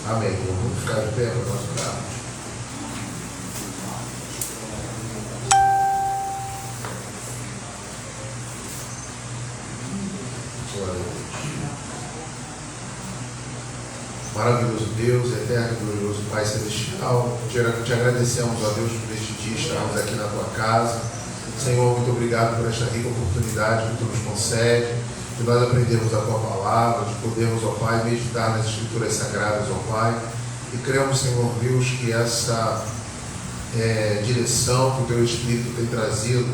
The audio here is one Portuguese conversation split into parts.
Amém. Vamos ficar de pé para nós orarmos. Maravilhoso Deus, eterno e glorioso Pai Celestial, te agradecemos, ó Deus, por este dia estarmos aqui na Tua casa. Senhor, muito obrigado por esta rica oportunidade que Tu nos concede, de nós aprendermos a Tua palavra, de podermos, ó Pai, meditar nas Escrituras Sagradas, ó Pai, e cremos, Senhor Deus, que essa direção que o Teu Espírito tem trazido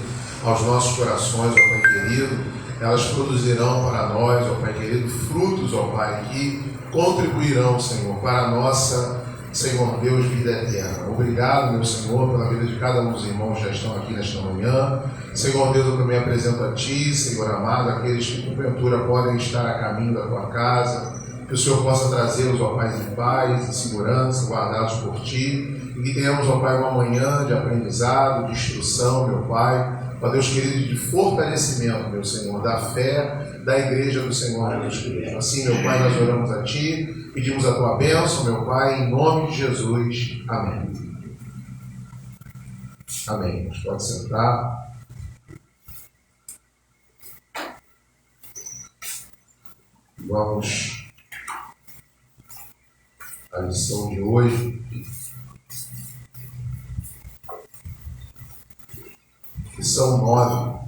aos nossos corações, ó Pai querido, elas produzirão para nós, ó Pai querido, frutos, ó Pai, que contribuirão, Senhor, para a nossa, Senhor Deus, vida eterna. Obrigado, meu Senhor, pela vida de cada um dos irmãos que já estão aqui nesta manhã. Senhor Deus, eu também apresento a Ti, Senhor amado, aqueles que porventura podem estar a caminho da Tua casa, que o Senhor possa trazê-los, ó Pai, em paz, em segurança, guardados por Ti, e que tenhamos, ó Pai, uma manhã de aprendizado, de instrução, meu Pai, ó Deus querido, de fortalecimento, meu Senhor, da fé da Igreja do Senhor Jesus Cristo. Assim, meu Pai, nós oramos a Ti, pedimos a Tua bênção, meu Pai, em nome de Jesus. Amém. Amém. Você pode sentar. Vamos à lição de hoje. Lição 9.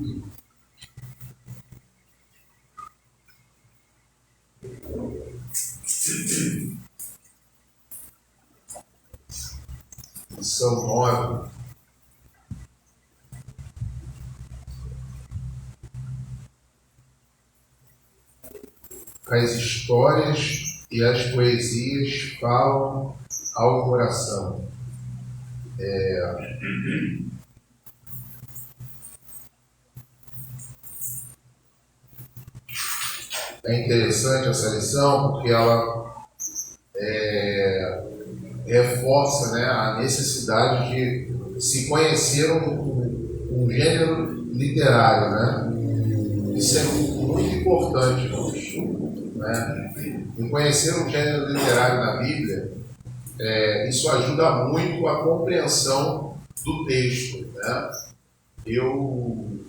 Lição 9. As histórias e as poesias falam ao coração. É interessante essa lição porque ela reforça, né, a necessidade de se conhecer um gênero literário, né? Isso é muito importante, irmãos, né? E conhecer um gênero literário na Bíblia, isso ajuda muito a compreensão do texto, né? Eu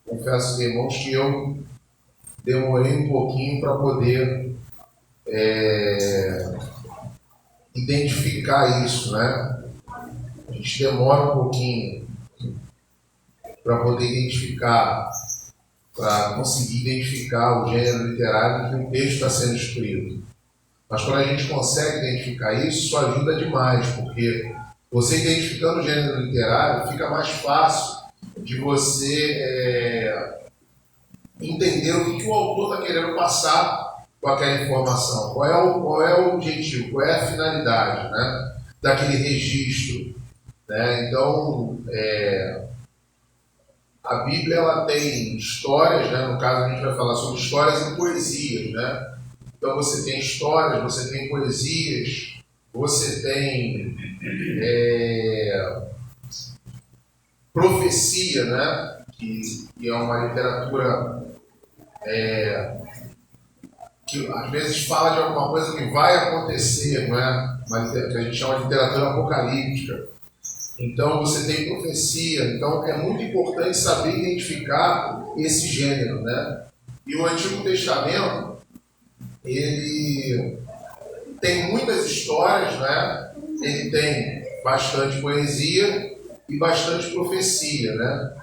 confesso, irmãos, que eu demorei um pouquinho para poder identificar isso, né? A gente demora um pouquinho para poder identificar, para conseguir identificar o gênero literário em que um texto está sendo escrito. Mas quando a gente consegue identificar isso ajuda demais, porque você identificando o gênero literário, fica mais fácil de você entender o que o autor está querendo passar com aquela informação. Qual é o objetivo, qual é a finalidade, né, daquele registro. Né? Então, a Bíblia ela tem histórias, né? No caso a gente vai falar sobre histórias e poesias. Né? Então você tem histórias, você tem poesias, você tem profecia, né? Que é uma literatura que às vezes fala de alguma coisa que vai acontecer, não é? Que a gente chama de literatura apocalíptica. Então você tem profecia, então é muito importante saber identificar esse gênero, né? E o Antigo Testamento, ele tem muitas histórias, né? Ele tem bastante poesia e bastante profecia, né?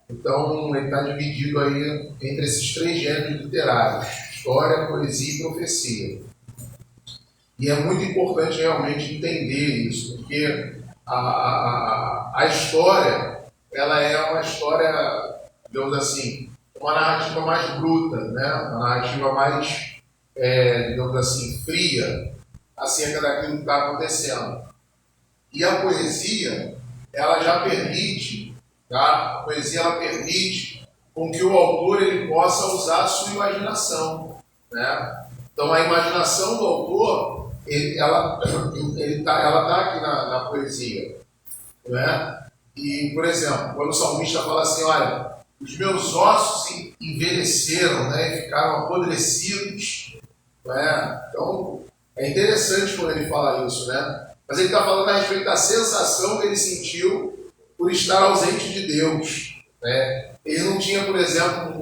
Então ele está dividido aí entre esses três gêneros literários: história, poesia e profecia. E é muito importante realmente entender isso, porque a história, ela é uma história, digamos assim, uma narrativa mais bruta, né? Uma narrativa mais, digamos assim, fria, acerca daquilo que está acontecendo. E a poesia, ela já permite, tá? A poesia ela permite com que o autor ele possa usar a sua imaginação, né? Então a imaginação do autor ela está aqui na poesia, né? E, por exemplo, quando o salmista fala assim, olha, os meus ossos envelheceram, né, e ficaram apodrecidos, né? Então, é interessante quando ele fala isso, né? Mas ele está falando a respeito da sensação que ele sentiu por estar ausente de Deus, né? Ele não tinha, por exemplo,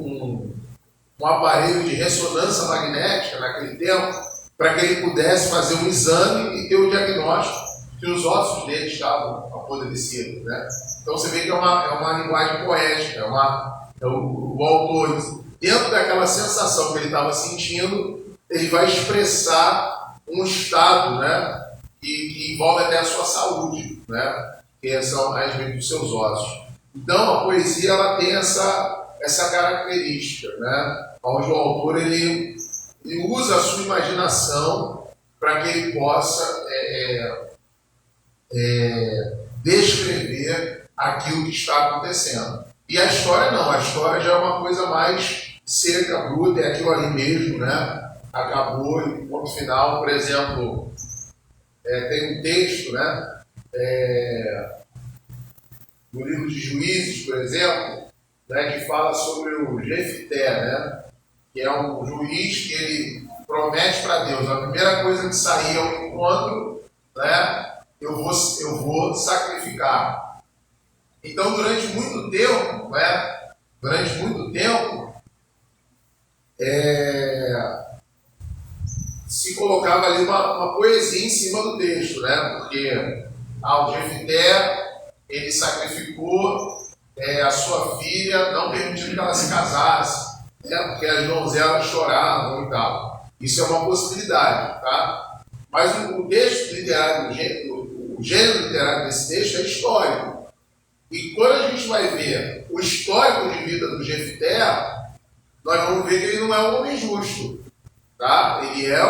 um aparelho de ressonância magnética naquele tempo para que ele pudesse fazer um exame e ter o diagnóstico que os ossos dele estavam apodrecidos, né? Então você vê que é uma linguagem poética, o autor, dentro daquela sensação que ele estava sentindo, ele vai expressar um estado, né, que envolve até a sua saúde, né, que são a respeito dos seus ossos. Então a poesia ela tem essa característica, né, onde o autor ele usa a sua imaginação para que ele possa descrever aquilo que está acontecendo. E a história não, a história já é uma coisa mais seca, bruta, é aquilo ali mesmo, né? Acabou e ponto final. Por exemplo, tem um texto, né? No livro de Juízes, por exemplo, né, que fala sobre o Jefté, né? Que é um juiz que ele promete para Deus, a primeira coisa que sair ao encontro, né? Eu vou sacrificar. Então, durante muito tempo, né? Se colocava ali uma poesia em cima do texto, né? Porque o Jefté, ele sacrificou a sua filha, não permitindo que ela se casasse, né? Porque as donzelas choravam e tal. Isso é uma possibilidade, tá? Mas o texto literário, o gênero literário desse texto é histórico. E quando a gente vai ver o histórico de vida do Jefté, nós vamos ver que ele não é um homem justo, tá? Ele é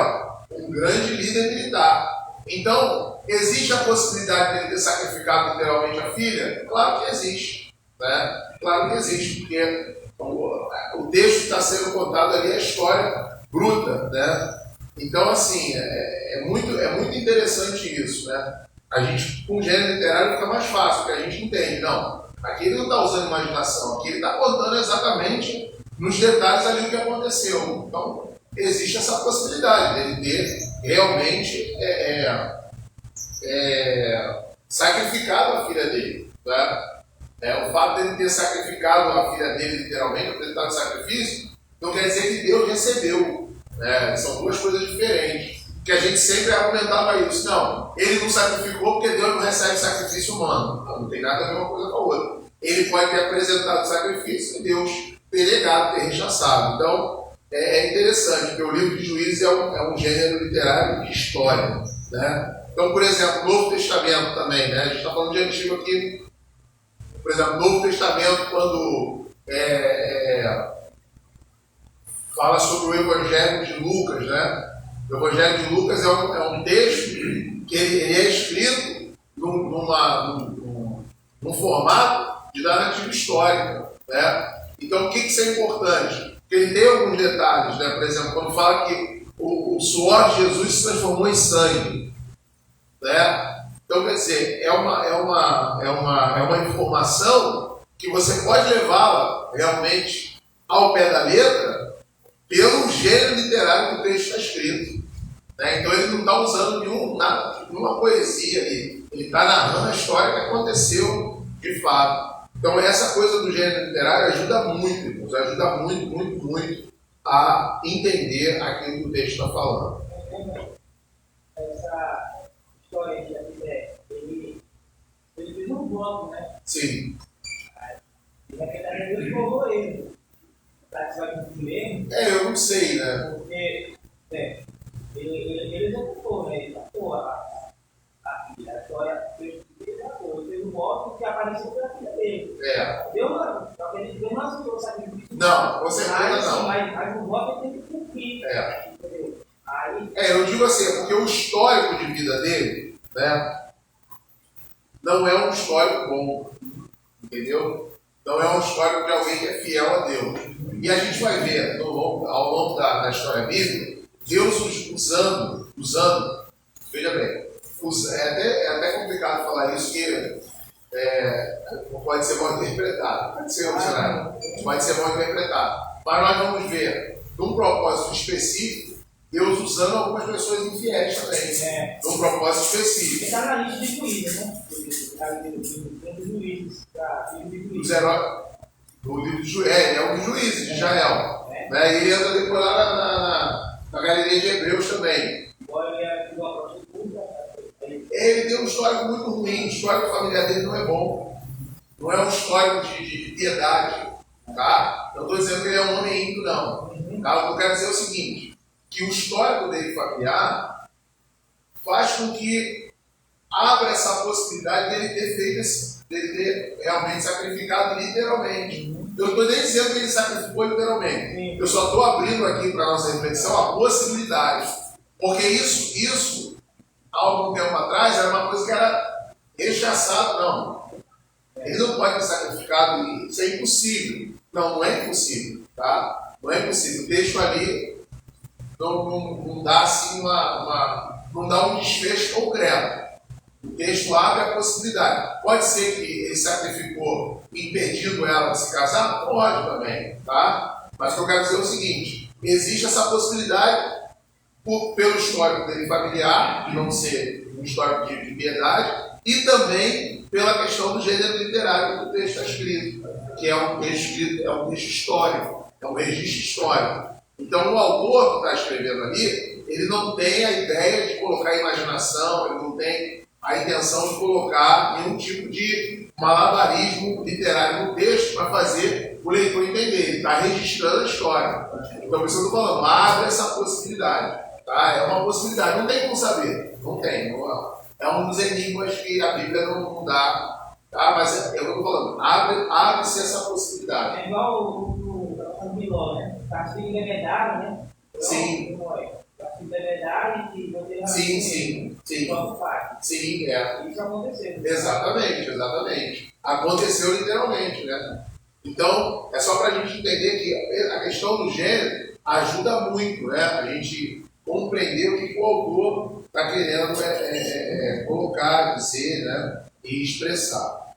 um grande líder militar. Então, existe a possibilidade de ele ter sacrificado literalmente a filha? Claro que existe, né? Claro que existe, porque o texto que está sendo contado ali é a história bruta, né? Então, assim, é muito interessante isso, né? A gente, com o gênero literário, fica mais fácil, porque a gente entende. Não, aqui ele não está usando imaginação, aqui ele está contando exatamente nos detalhes ali o que aconteceu. Então, existe essa possibilidade dele ter realmente sacrificado a filha dele. Né? O fato dele ter sacrificado a filha dele, literalmente, apresentado o sacrifício, não quer dizer que Deus recebeu. Né? São duas coisas diferentes. Que a gente sempre argumentava isso. Não, ele não sacrificou porque Deus não recebe sacrifício humano. Não tem nada a ver uma coisa com a outra. Ele pode ter apresentado o sacrifício e Deus ter negado, ter rechaçado. Então, é interessante, porque o livro de Juízes é um gênero literário de história. Né? Então, por exemplo, o Novo Testamento também, né? A gente está falando de antigo aqui. Por exemplo, o Novo Testamento, quando fala sobre o Evangelho de Lucas, né? O Evangelho de Lucas é um texto que ele é escrito num formato de narrativa histórica. Né? Então, o que isso é importante? Porque ele tem alguns detalhes, né? Por exemplo, quando fala que o suor de Jesus se transformou em sangue. Né? Então, quer dizer, é uma informação que você pode levá-la realmente ao pé da letra pelo gênero literário que o texto está escrito. Né? Então ele não está usando nenhuma poesia ali. Ele está narrando a história que aconteceu de fato. Então essa coisa do gênero literário ajuda muito, irmãos, ajuda muito, muito, muito a entender aquilo que o texto está falando. Essa história de Jefté, ele fez um bloco, né? Sim. E na verdade Deus colocou ele. Eu não sei, né? Porque ele executou, né? Ele matou a filha. A história ele matou. Ele fez um voto que apareceu pela filha dele. Deu uma ação o sacrifício. Não, com certeza não. Mas o voto ele tem que cumprir. Entendeu? Eu digo assim, porque o histórico de vida dele, né? Não é um histórico bom. Entendeu? Não é um histórico de alguém que é fiel a Deus. E a gente vai ver ao longo da história bíblica, Deus usando, veja bem, é até complicado falar isso, que pode ser mal interpretado. Pode ser opcional, pode ser mal interpretado. Mas nós vamos ver, num propósito específico, Deus usando algumas pessoas infiéis também, num propósito específico. Está na lista de juízes, né? Os heróis, o livro de Juízes, ele é um dos juízes de Israel. Né? E ele entra depois lá na galeria de Hebreus também. Ele tem um histórico muito ruim, o histórico familiar dele não é bom. Não é um histórico de piedade. Tá? Não estou dizendo que ele é um homem ímpio, não. Tá? O que eu quero dizer é o seguinte, que o histórico dele familiar faz com que abra essa possibilidade dele ter feito dele ter realmente sacrificado literalmente. Eu não estou nem dizendo que ele sacrificou literalmente. Eu só estou abrindo aqui para a nossa reflexão a possibilidade. Porque isso, há algum tempo atrás, era uma coisa que era rechaçada. Não. Ele não pode ter sacrificado, isso é impossível. Não é impossível. Tá? Não é impossível. O texto ali não dá assim não dá um desfecho concreto. O texto abre a possibilidade. Pode ser que ele sacrificou impedindo ela de se casar? Pode também, tá? Mas o que eu quero dizer é o seguinte, existe essa possibilidade pelo histórico dele familiar, de não ser um histórico de piedade, e também pela questão do gênero literário que o texto está escrito, que é um texto histórico, é um registro histórico. Então o autor que está escrevendo ali, ele não tem a ideia de colocar a imaginação, ele não tem a intenção de colocar nenhum tipo de malabarismo literário no texto para fazer o leitor entender. Ele está registrando a história. Então, por isso eu estou falando, abre essa possibilidade. Tá? É uma possibilidade, não tem como saber. Não tem. É um dos enigmas que a Bíblia não dá. Tá? Mas eu estou falando, abre-se essa possibilidade. É igual o Biló, né? Castigo é verdade, né? Sim. Castigo é verdade e você vai sim. Sim, é. Isso aconteceu. Exatamente. Aconteceu literalmente, né? Então, é só para a gente entender que a questão do gênero ajuda muito, né? A gente compreender o que o autor está querendo colocar, dizer, né? E expressar.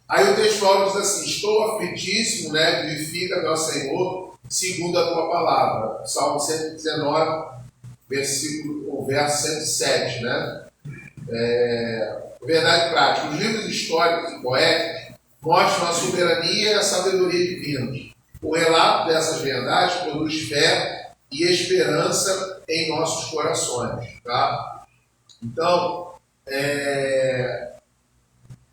Aí o textual diz assim, estou aflitíssimo, né? Vivifica-me, ó Senhor, segundo a tua palavra. Salmo 119, verso 107, né? Verdade prática. Os livros históricos e poéticos mostram a soberania e a sabedoria divinas. O relato dessas verdades produz fé e esperança em nossos corações. Tá? Então,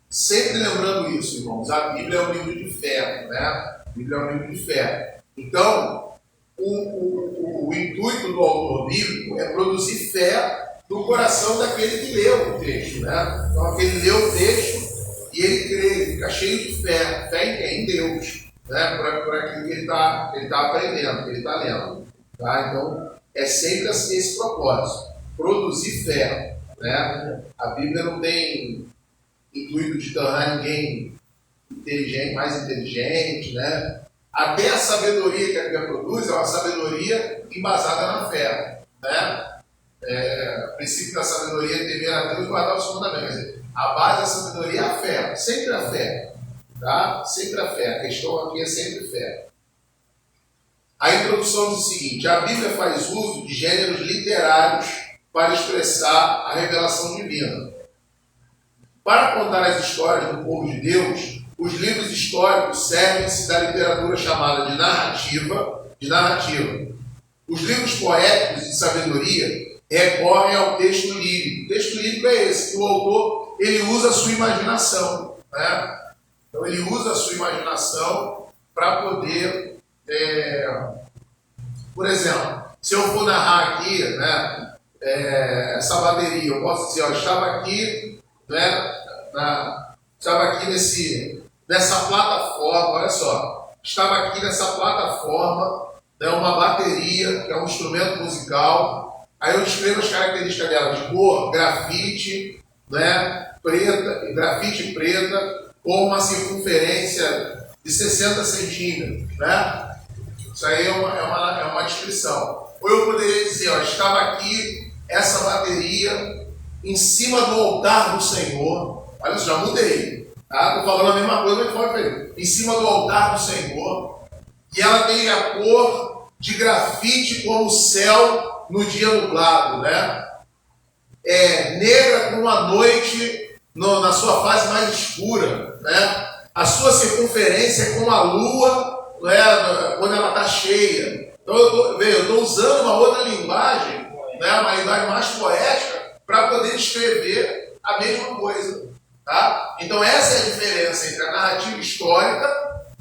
sempre lembrando isso, irmãos, a Bíblia é um livro de fé. Né? A Bíblia é um livro de fé. Então, o intuito do autor bíblico é produzir fé no coração daquele que leu o texto, né? Então, aquele lê o texto e ele crê, ele fica cheio de fé. Fé em quem? Em Deus, né? Por aquilo que ele está aprendendo, que ele está lendo. Tá? Então, é sempre esse propósito, produzir fé, né? A Bíblia não tem intuito de tornar ninguém mais inteligente, né? Até a sabedoria que a Bíblia produz é uma sabedoria embasada na fé, né? O princípio da sabedoria é temer a Deus e guardar os mandamentos. Quer dizer, a base da sabedoria é a fé, sempre a fé. Tá? Sempre a fé. A questão aqui é sempre fé. A introdução diz o seguinte: a Bíblia faz uso de gêneros literários para expressar a revelação divina. Para contar as histórias do povo de Deus, os livros históricos servem-se da literatura chamada de narrativa. Os livros poéticos e de sabedoria recorrem ao texto lírico. O texto lírico é esse, que o autor ele usa a sua imaginação. Né? Então ele usa a sua imaginação para poder, por exemplo, se eu for narrar aqui, né, essa bateria, eu posso dizer, eu estava aqui, né, estava aqui nessa plataforma, olha só, estava aqui nessa plataforma, né, uma bateria, que é um instrumento musical. Aí eu descrevo as características dela de cor, grafite, né, grafite preta, com uma circunferência de 60 centímetros. Né? Isso aí é uma descrição. Ou eu poderia dizer, ó, estava aqui essa bateria em cima do altar do Senhor. Olha só, já mudei. Tá? Estou falando a mesma coisa, mas em cima do altar do Senhor. E ela tem a cor de grafite como o céu no dia nublado, né? Negra como a noite na sua fase mais escura, né? A sua circunferência é como a lua, né? Quando ela está cheia. Então eu estou usando uma outra linguagem, né? Uma linguagem mais poética, para poder descrever a mesma coisa. Tá? Então essa é a diferença entre a narrativa histórica,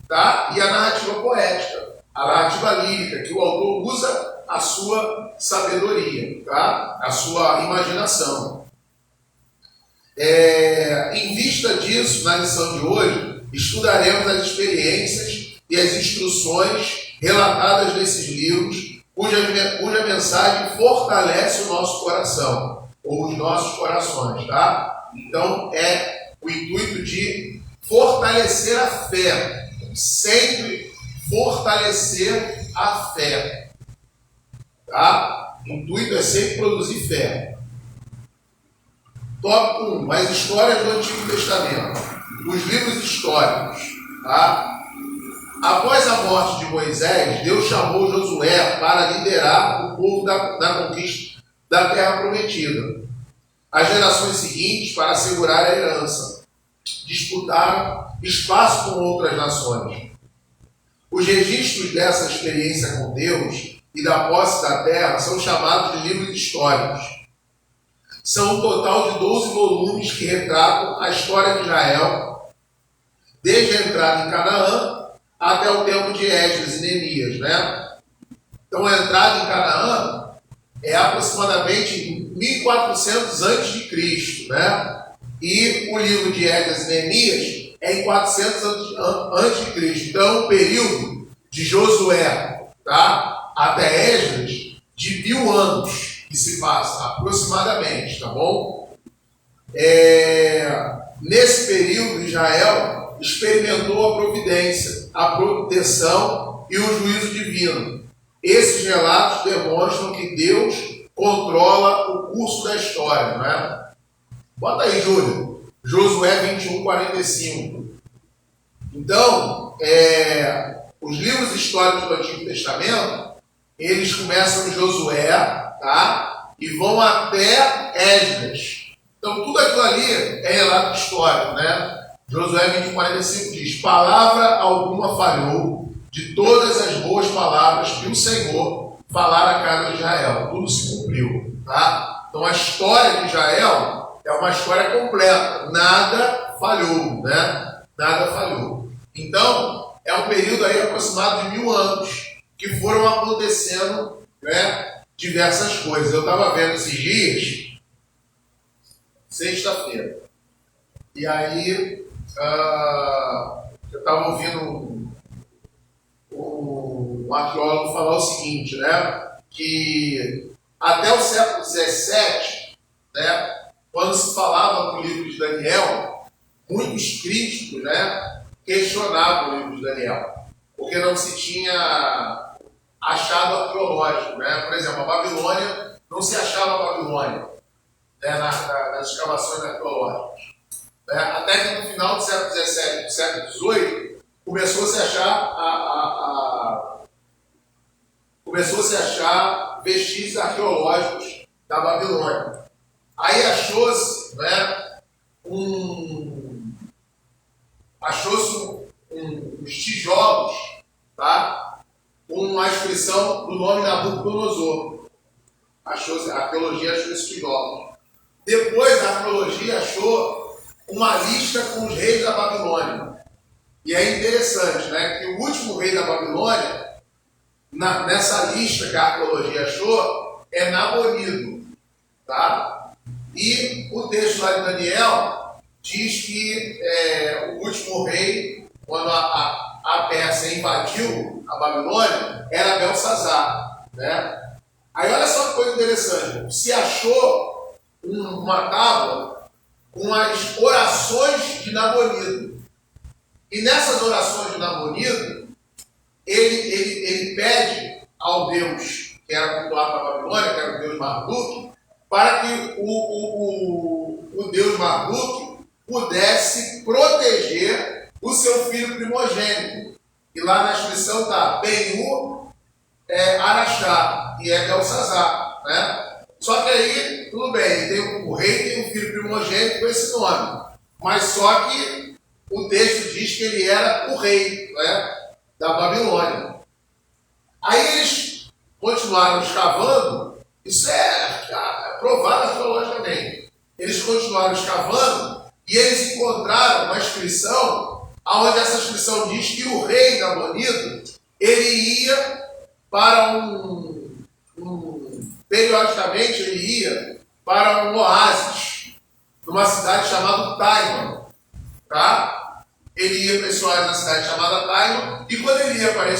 tá? E a narrativa poética, a narrativa lírica, que o autor usa a sua sabedoria, tá? A sua imaginação. Em vista disso, na lição de hoje, estudaremos as experiências e as instruções relatadas nesses livros, cuja mensagem fortalece o nosso coração, ou os nossos corações, tá? Então, o intuito de fortalecer a fé, sempre fortalecer a fé, tá? O intuito é sempre produzir fé. Tópico 1, as histórias do Antigo Testamento, os livros históricos, tá? Após a morte de Moisés, Deus chamou Josué para liderar o povo da conquista da terra prometida. As gerações seguintes, para assegurar a herança, disputaram espaço com outras nações. Os registros dessa experiência com Deus e da posse da terra são chamados de livros históricos. São um total de 12 volumes que retratam a história de Israel, desde a entrada em Canaã até o tempo de Esdras e Neemias, né? Então a entrada em Canaã é aproximadamente 1400 a.C., né? E o livro de Esdras e Neemias é em 400 a.C. Então, o período de Josué, tá, até Esdras, de 1000 anos que se passa, aproximadamente, tá bom? Nesse período, Israel experimentou a providência, a proteção e o juízo divino. Esses relatos demonstram que Deus controla o curso da história, não é? Bota aí, Júlio. Josué 21:45. Então, os livros históricos do Antigo Testamento, eles começam em Josué, tá? E vão até Esdras. Então, tudo aquilo ali é relato histórico, né? Josué 21:45 diz: palavra alguma falhou de todas as boas palavras que o Senhor falara à casa de Israel. Tudo se cumpriu, tá? Então, a história de Israel é uma história completa. Nada falhou, né? Nada falhou. Então, é um período aí aproximado de 1000 anos que foram acontecendo, né, diversas coisas. Eu estava vendo esses dias, sexta-feira, e aí eu estava ouvindo um arqueólogo falar o seguinte, né, que até o século XVII, né, quando se falava no livro de Daniel, muitos críticos, né, questionavam o livro de Daniel, porque não se tinha achado arqueológico, né? Por exemplo, a Babilônia, não se achava a Babilônia, né, nas escavações arqueológicas. Né? Até que no final do século XVII, do século XVIII, começou-se a achar vestígios arqueológicos da Babilônia. Aí achou-se, né, uns tijolos, tá, com a inscrição do nome Nabucodonosor. A arqueologia achou esses tijolos. Depois a arqueologia achou uma lista com os reis da Babilônia. E é interessante, né, que o último rei da Babilônia, nessa lista que a arqueologia achou, é Nabonido, tá? E o texto lá de Daniel diz que o último rei, quando a Pérsia invadiu a Babilônia, era Belsazar, né? Aí olha só que coisa interessante, se achou uma tábua com as orações de Nabonido. E nessas orações de Nabonido, ele pede ao Deus que era cultuado na Babilônia, que era o Deus Marduk, para que o Deus Marduk pudesse proteger o seu filho primogênito. E lá na inscrição está Ben-Ur Araxá e é Belsazar, né? Só que aí, tudo bem, tem o rei tem um filho primogênito com esse nome, mas só que o texto diz que ele era o rei, né, da Babilônia. Aí eles continuaram escavando, isso é provado arqueologicamente. Eles continuaram escavando e eles encontraram uma inscrição, onde essa inscrição diz que o rei da Bonito, ele ia para periodicamente ele ia para um oásis, numa cidade chamada Taima, tá? Ele ia para esse oásis na cidade chamada Taima, e quando ele ia para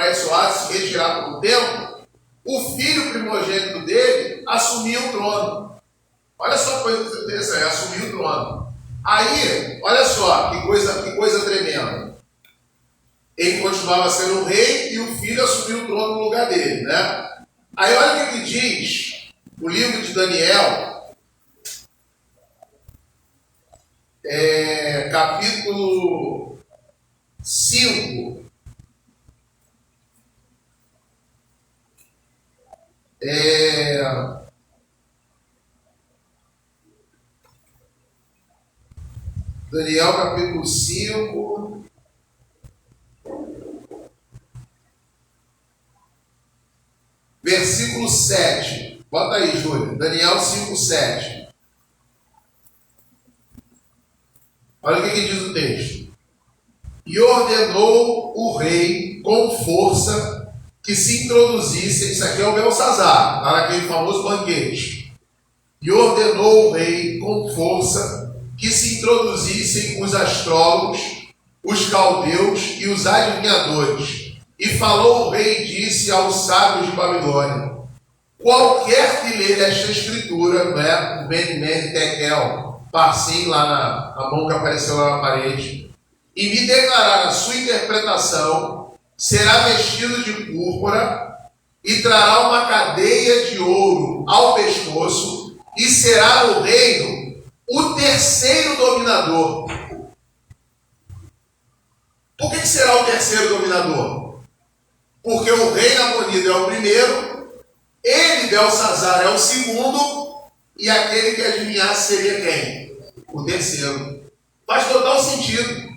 esse oásis, retirado por um tempo, o filho primogênito dele assumia o trono. Olha só que coisa interessante, assumia o trono. Aí, olha só, que coisa tremenda. Ele continuava sendo o rei e o filho assumiu o trono no lugar dele, né? Aí olha o que diz o livro de Daniel, capítulo 5. Daniel capítulo 5. Versículo 7. Bota aí, Júlio. Daniel 5, 7. Olha o que diz o texto. E ordenou o rei com força que se introduzissem, isso aqui é o Belsazar, lá naquele famoso banquete. E ordenou o rei com força que se introduzissem os astrólogos, os caldeus e os adivinhadores. E falou o rei e disse aos sábios de Babilônia: qualquer que ler esta escritura, né, o Mene Tekel, Parsim, lá na mão que apareceu lá na parede, e me declarar a sua interpretação, será vestido de púrpura e trará uma cadeia de ouro ao pescoço, e será no reino o terceiro dominador. Por que será o terceiro dominador? Porque o rei Nabonido é o primeiro, ele, Belsazar, é o segundo, e aquele que adivinhasse seria quem? O terceiro. Faz total sentido.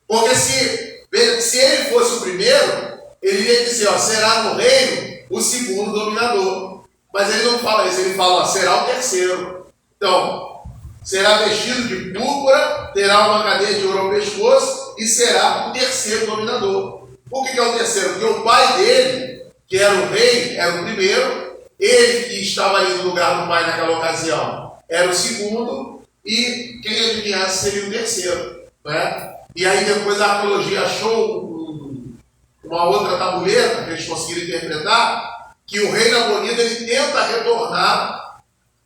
Porque se ele fosse o primeiro, ele iria dizer, será no reino o segundo dominador. Mas ele não fala isso, ele fala, será o terceiro. Então, será vestido de púrpura, terá uma cadeia de ouro ao pescoço e será o terceiro dominador. Por que é o terceiro? Porque o pai dele, que era o rei, era o primeiro, ele que estava ali no lugar do pai naquela ocasião, era o segundo, e quem adivinhasse seria o terceiro. Né? E aí depois a arqueologia achou uma outra tabuleta que eles conseguiram interpretar, que o rei Nabonido ele tenta retornar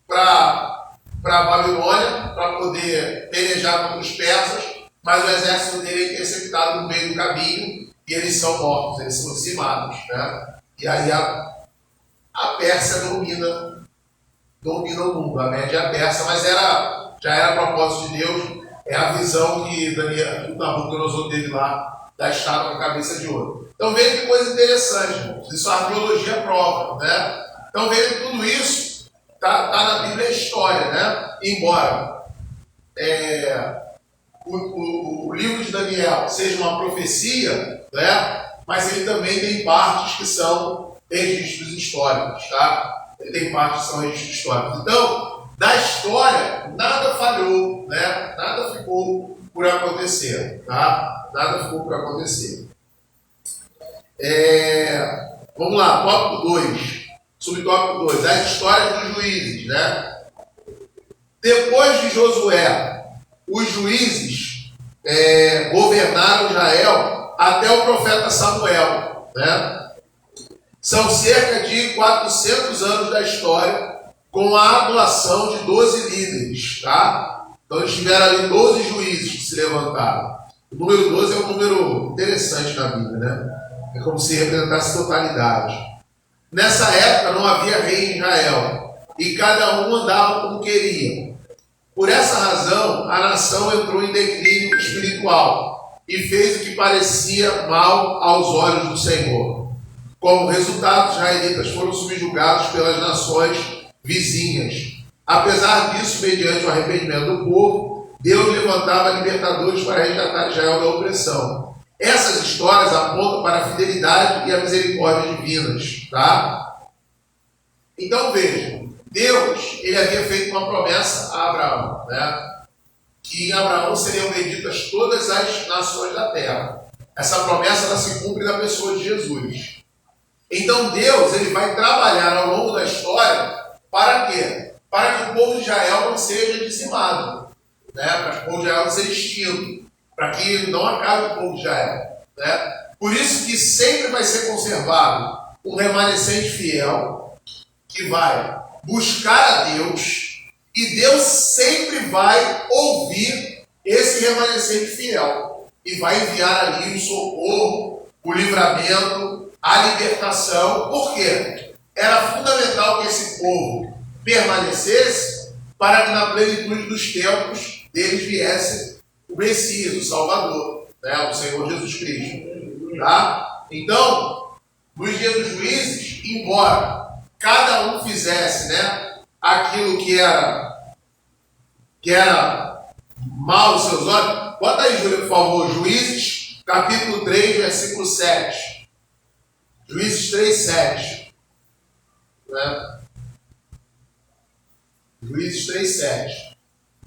para Babilônia para poder pelejar contra os persas, mas o exército dele é interceptado no meio do caminho e eles são mortos, eles são dizimados, né? E aí a Pérsia domina o mundo, a Média Persa, mas já era propósito de Deus, é a visão que o Nabucodonosor teve lá da estátua com a cabeça de ouro. Então veja que coisa interessante, irmãos. Isso a arqueologia prova, né? Então veja que tudo isso está na Bíblia, é história, né? Embora o livro de Daniel seja uma profecia, né? Mas ele também tem partes que são registros históricos, tá? Ele tem partes que são registros históricos. Então, da história, nada falhou, né? Nada ficou por acontecer, tá? Nada ficou por acontecer. Vamos lá, tópico 2. Subtópico 2, as histórias dos juízes, né? Depois de Josué, os juízes governaram Israel até o profeta Samuel, né? São cerca de 400 anos da história, com a atuação de 12 líderes, tá? Então eles tiveram ali 12 juízes que se levantaram. O número 12 é um número interessante na Bíblia, né? É como se representasse totalidade. Nessa época não havia rei em Israel, e cada um andava como queria. Por essa razão, a nação entrou em declínio espiritual e fez o que parecia mal aos olhos do Senhor. Como resultado, os israelitas foram subjugados pelas nações vizinhas. Apesar disso, mediante o arrependimento do povo, Deus levantava libertadores para resgatar Israel da opressão. Essas histórias apontam para a fidelidade e a misericórdia divinas, tá? Então vejam, Deus, ele havia feito uma promessa a Abraão, né? Que em Abraão seriam benditas todas as nações da terra. Essa promessa ela se cumpre na pessoa de Jesus. Então Deus, ele vai trabalhar ao longo da história para quê? Para que o povo de Israel não seja dizimado, né? Para que o povo de Israel não seja extinto, para que não acabe o povo de Israel, né? Por isso que sempre vai ser conservado um remanescente fiel que vai buscar a Deus, e Deus sempre vai ouvir esse remanescente fiel e vai enviar ali o socorro, o livramento, a libertação. Por quê? Era fundamental que esse povo permanecesse para que na plenitude dos tempos deles viesse o Messias, o Salvador, né? O Senhor Jesus Cristo. Tá? Então, nos dias dos juízes, embora cada um fizesse, né, aquilo que era mal aos seus olhos. Bota aí, Júlia, por favor, Juízes, capítulo 3, versículo 7. Juízes 3, 7. Né? Juízes 3, 7.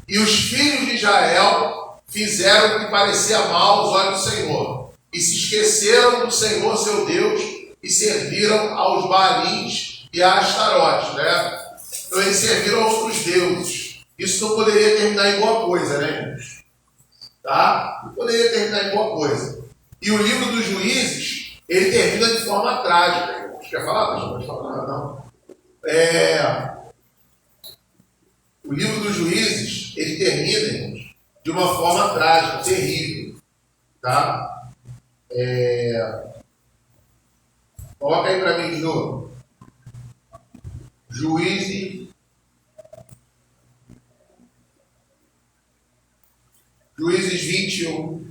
E os filhos de Israel fizeram o que parecia mal aos olhos do Senhor, e se esqueceram do Senhor seu Deus, e serviram aos Baalins e a Astarote, né? Então eles serviram aos outros deuses. Isso não poderia terminar em boa coisa, né, irmãos? Tá? Não poderia terminar em boa coisa. E o livro dos Juízes, ele termina de forma trágica, irmãos. Quer falar? Não pode falar, não. O livro dos Juízes, ele termina, irmãos, de uma forma trágica, terrível. Tá? Coloca aí para mim de novo. Juízes 21.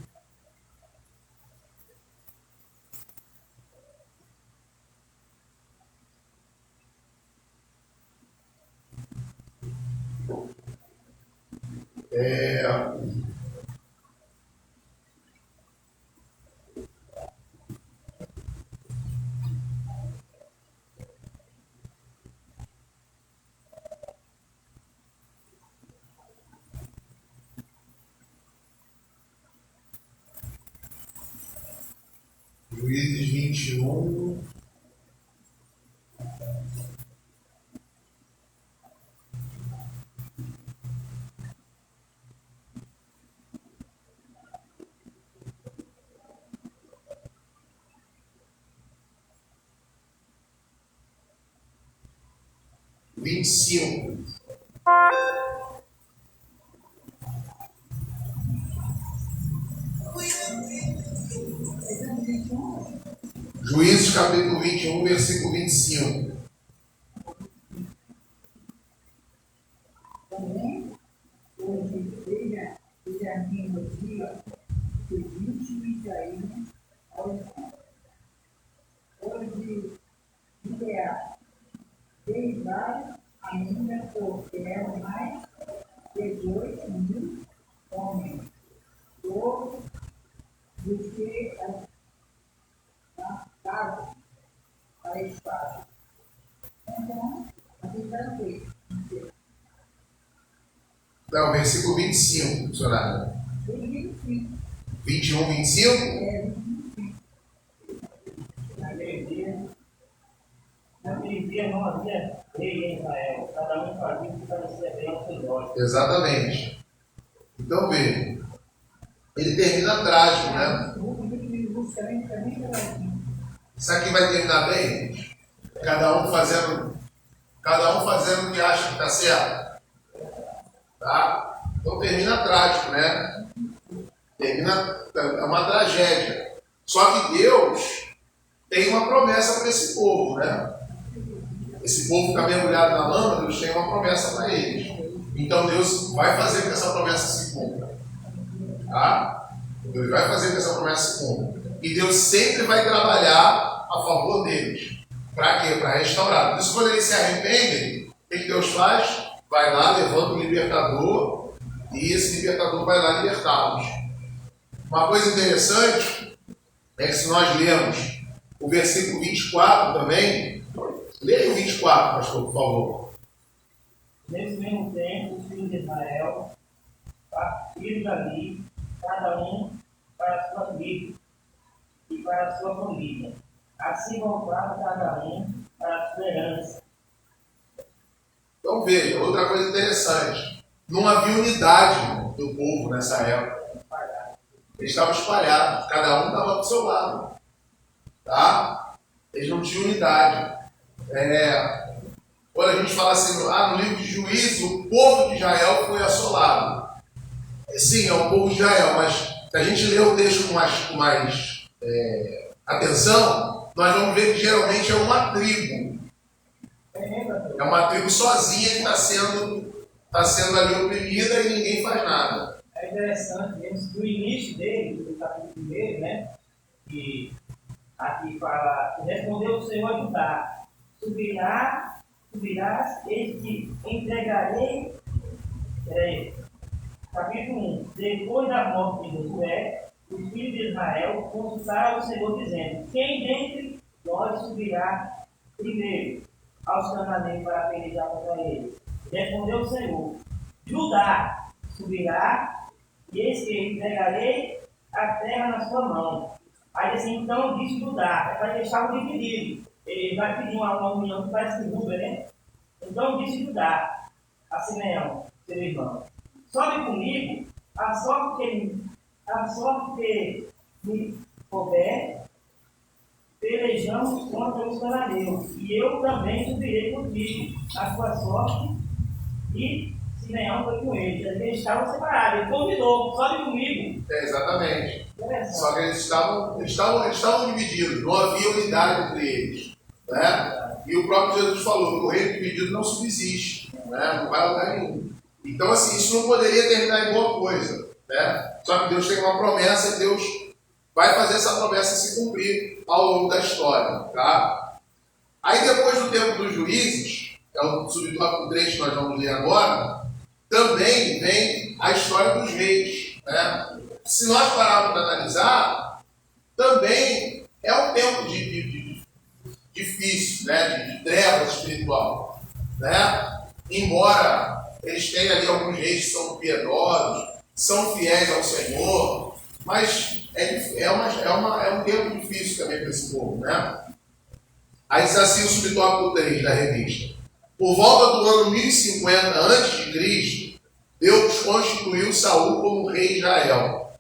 Juízes 21. Vinte e cinco. Juízes capítulo 21, versículo 25. Também, hoje, veja a minha dia, que vinte Israel ao irmão. Hoje, ideal, derivar ainda porque eram mais 18.000 homens, todos do que mataram a espada. Então, a vida é feita. Não, versículo 25, missionário. 21, 25? Naquele dia não havia rei em Israel, cada um fazia o que parecia bem aos seus olhos. Exatamente. Então veja, ele termina trágico, né? Isso aqui vai terminar bem? Cada um fazendo o que acha que está certo. Tá? Então termina trágico, né? É uma tragédia. Só que Deus tem uma promessa para esse povo, né? Esse povo que está mergulhado na lama, Deus tem uma promessa para eles. Então Deus vai fazer com que essa promessa se cumpra. Tá? Deus vai fazer com que essa promessa se cumpra. E Deus sempre vai trabalhar a favor deles. Para quê? Para restaurar. Por isso, quando eles se arrependem, o que Deus faz? Vai lá, levanta o libertador, e esse libertador vai lá libertá-los. Uma coisa interessante é que se nós lermos o versículo 24 também, leia o 24, pastor, por favor. Nesse mesmo tempo, os filhos de Israel partiram dali, cada um para a sua tribo e para a sua família. Assim voltava cada um para a sua herança. Então veja, outra coisa interessante. Não havia unidade do povo nessa época. Eles estavam espalhados, cada um estava do seu lado. Tá? Eles não tinham unidade. Quando a gente fala assim, no livro de Juízes, o povo de Israel foi assolado. Sim, é o povo de Israel, mas se a gente ler o texto com mais atenção, nós vamos ver que geralmente é uma tribo. É uma tribo sozinha que está sendo ali oprimida e ninguém faz nada. É interessante, mesmo do início dele, do capítulo 1, né? Que aqui fala, respondeu o Senhor a Judá, subirás, eis que entregarei. Capítulo 1. Depois da morte de Josué, os filhos de Israel consultaram o Senhor, dizendo: quem dentre nós subirá primeiro aos cananeus para pelejar contra eles? Respondeu o Senhor: Judá subirá, e eis que entregarei a terra na sua mão. Aí assim, então disse Judá, é para deixar o dividido. Ele vai pedir uma união que parece que Rubem, né? Então disse Judá a Simeão, seu irmão: sobe comigo, a sorte que me couber, pelejamos contra os cananeus, e eu também subirei contigo, a sua sorte. E Simeão foi com ele, eles estavam separados, ele convidou, sobe comigo. Exatamente. Só que eles estavam divididos, não havia unidade entre eles. Né? E o próprio Jesus falou que o reino dividido não subsiste, né? Não vai a lugar nenhum. Então, assim, isso não poderia terminar em boa coisa. Né? Só que Deus tem uma promessa e Deus vai fazer essa promessa se cumprir ao longo da história. Tá? Aí, depois do tempo dos juízes, é o subtópico 3 que nós vamos ler agora, também vem a história dos reis. Né? Se nós pararmos para analisar, também é um tempo difícil, né? de trevas espiritual. Né? Embora eles tenham ali alguns reis que são piedosos, são fiéis ao Senhor, mas é um tempo difícil também para esse povo. Né? Aí diz assim o subtópico 3 da revista: por volta do ano 1050 a.C., Deus constituiu Saul como rei de Israel.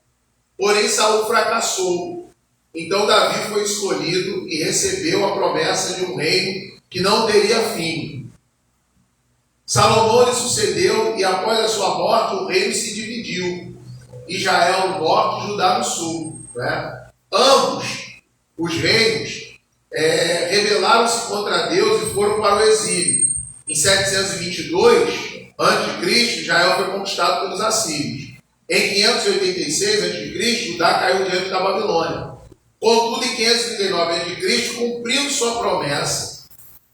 Porém, Saul fracassou. Então Davi foi escolhido e recebeu a promessa de um reino que não teria fim. Salomão lhe sucedeu e após a sua morte o reino se dividiu. Israel no norte e Judá no sul. Né? Ambos os reinos rebelaram-se contra Deus e foram para o exílio. Em 722 a.C., Israel foi conquistado pelos assírios. Em 586 a.C., Judá caiu diante da Babilônia. Contudo, em 539 a.C., cumprindo sua promessa,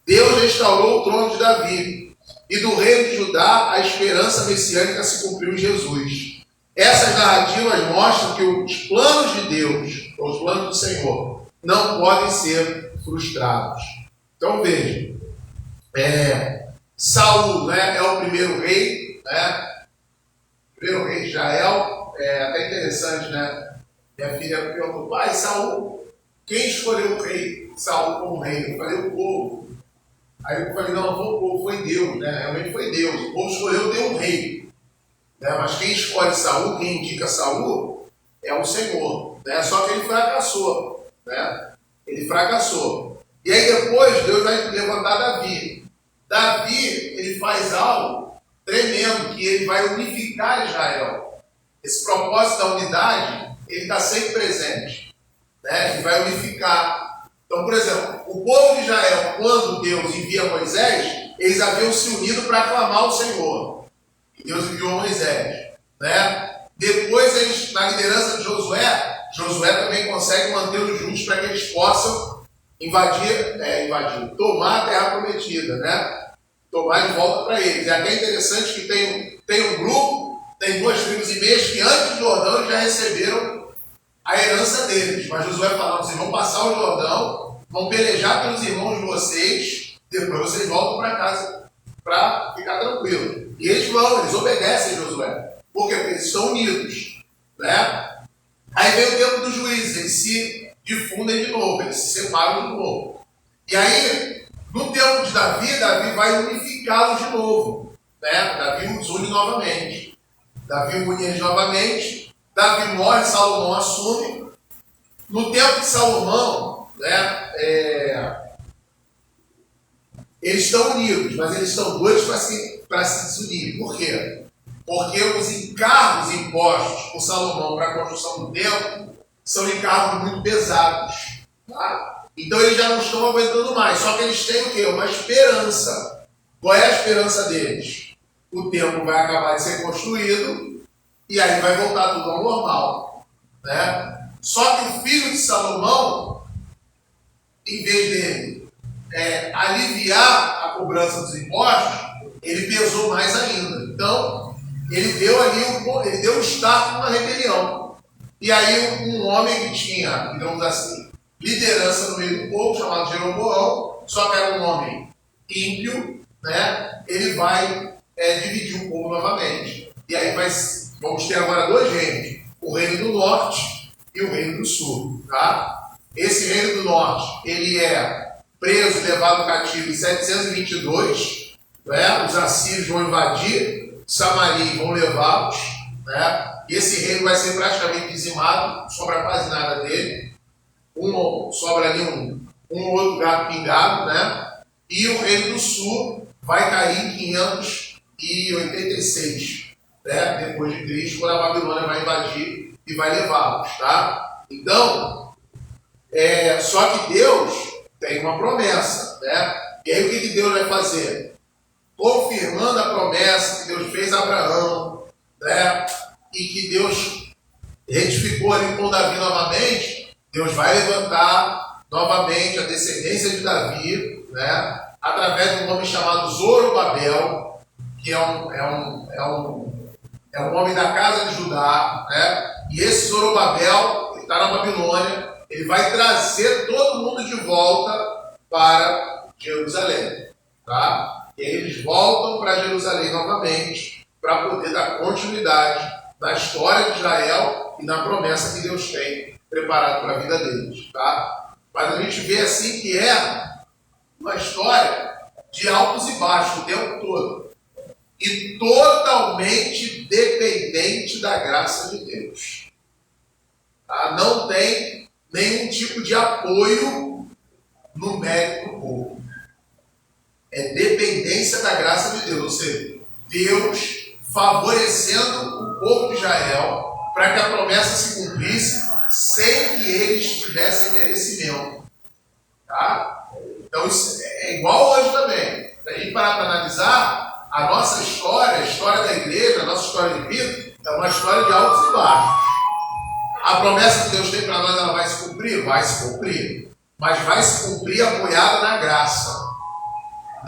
Deus restaurou o trono de Davi. E do reino de Judá, a esperança messiânica se cumpriu em Jesus. Essas narrativas mostram que os planos de Deus, os planos do Senhor, não podem ser frustrados. Então veja, Saul, né, é o primeiro rei, né? Primeiro rei de Israel. Até interessante, né? Minha filha me perguntou: pai, Saul, quem escolheu o rei Saul como rei? Eu falei: o povo. Aí eu falei: não foi o povo, foi Deus, né? Realmente foi Deus. O povo escolheu ter um rei, né? Mas quem escolhe Saul, quem indica Saul, é o Senhor, né? Só que ele fracassou, né? Ele fracassou. E aí depois Deus vai levantar Davi. Davi, ele faz algo tremendo, que ele vai unificar Israel. Esse propósito da unidade, ele está sempre presente, né? Ele vai unificar. Então, por exemplo, o povo de Israel, quando Deus envia Moisés, eles haviam se unido para aclamar o Senhor. E Deus enviou Moisés, né? Depois, eles, na liderança de Josué também consegue mantê-los juntos para que eles possam tomar a terra prometida, né? Tomar de volta para eles. E aqui é interessante que tem um grupo, tem 2 tribos e meias que antes do Jordão eles já receberam a herança deles. Mas Josué falou: vocês vão passar o Jordão, vão pelejar pelos irmãos de vocês, depois vocês voltam para casa para ficar tranquilo. E eles obedecem Josué. Por quê? Porque eles estão unidos, né? Aí vem o tempo dos juízes, eles se difundem de novo, eles se separam de novo. E aí, no tempo de Davi, Davi vai unificá-los de novo, né? Davi os une novamente. Davi une eles novamente. Davi morre, Salomão assume. No tempo de Salomão, né, eles estão unidos, mas eles estão doidos para se desunir. Por quê? Porque os encargos impostos por Salomão para a construção do templo são encargos muito pesados. Tá? Então eles já não estão aguentando mais. Só que eles têm o quê? Uma esperança. Qual é a esperança deles? O templo vai acabar de ser construído e aí vai voltar tudo ao normal. Né? Só que o filho de Salomão, em vez dele aliviar a cobrança dos impostos, ele pesou mais ainda. Então, ele deu start numa rebelião. E aí um homem que tinha, digamos assim, liderança no meio do povo, chamado Jeroboão, só que era um homem ímpio, né? Ele vai dividir o povo novamente. E aí vamos ter agora 2 reinos, o reino do norte e o reino do sul. Tá? Esse reino do norte, ele é preso e levado cativo em 722, né? Os assírios vão invadir Samaria e vão levá-los, né? E esse reino vai ser praticamente dizimado, não sobra quase nada dele. Sobra ali um outro gato pingado, né? E o reino do sul vai cair em 586, né? Depois de Cristo, quando a Babilônia vai invadir e vai levá-los, tá? Então, só que Deus tem uma promessa, né? E aí o que Deus vai fazer? Confirmando a promessa que Deus fez a Abraão, né? E que Deus retificou ali com Davi novamente, Deus vai levantar novamente a descendência de Davi, né? Através de um homem chamado Zorobabel, que é um homem da casa de Judá, né? E esse Zorobabel, que está na Babilônia, ele vai trazer todo mundo de volta para Jerusalém, tá? E aí eles voltam para Jerusalém novamente, para poder dar continuidade na história de Israel e na promessa que Deus tem preparado para a vida deles, tá? Mas a gente vê assim que é uma história de altos e baixos o tempo todo. E totalmente dependente da graça de Deus. Tá? Não tem nenhum tipo de apoio no mérito do povo. É dependência da graça de Deus. Ou seja, Deus favorecendo o povo de Israel para que a promessa se cumprisse sem que eles tivessem merecimento. Tá? Então isso é igual hoje também. Se a gente parar para analisar, a nossa história, a história da igreja, a nossa história de vida, é uma história de altos e baixos. A promessa que Deus tem para nós, ela vai se cumprir? Vai se cumprir. Mas vai se cumprir apoiada na graça,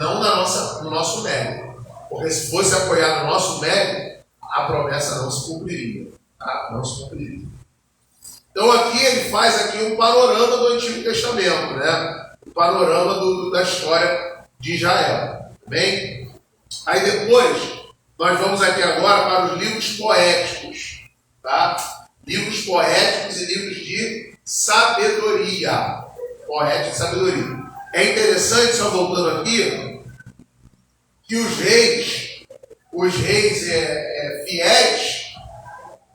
não no nosso mérito. Porque se fosse apoiado no nosso mérito, a promessa não se cumpriria. Tá? Não se cumpriria. Então aqui ele faz aqui um panorama do Antigo Testamento, né? O panorama da história de Israel. Bem? Aí depois, nós vamos aqui agora para os livros poéticos. Tá? Livros poéticos e livros de sabedoria. Poético e sabedoria. É interessante, só voltando aqui, que os reis fiéis,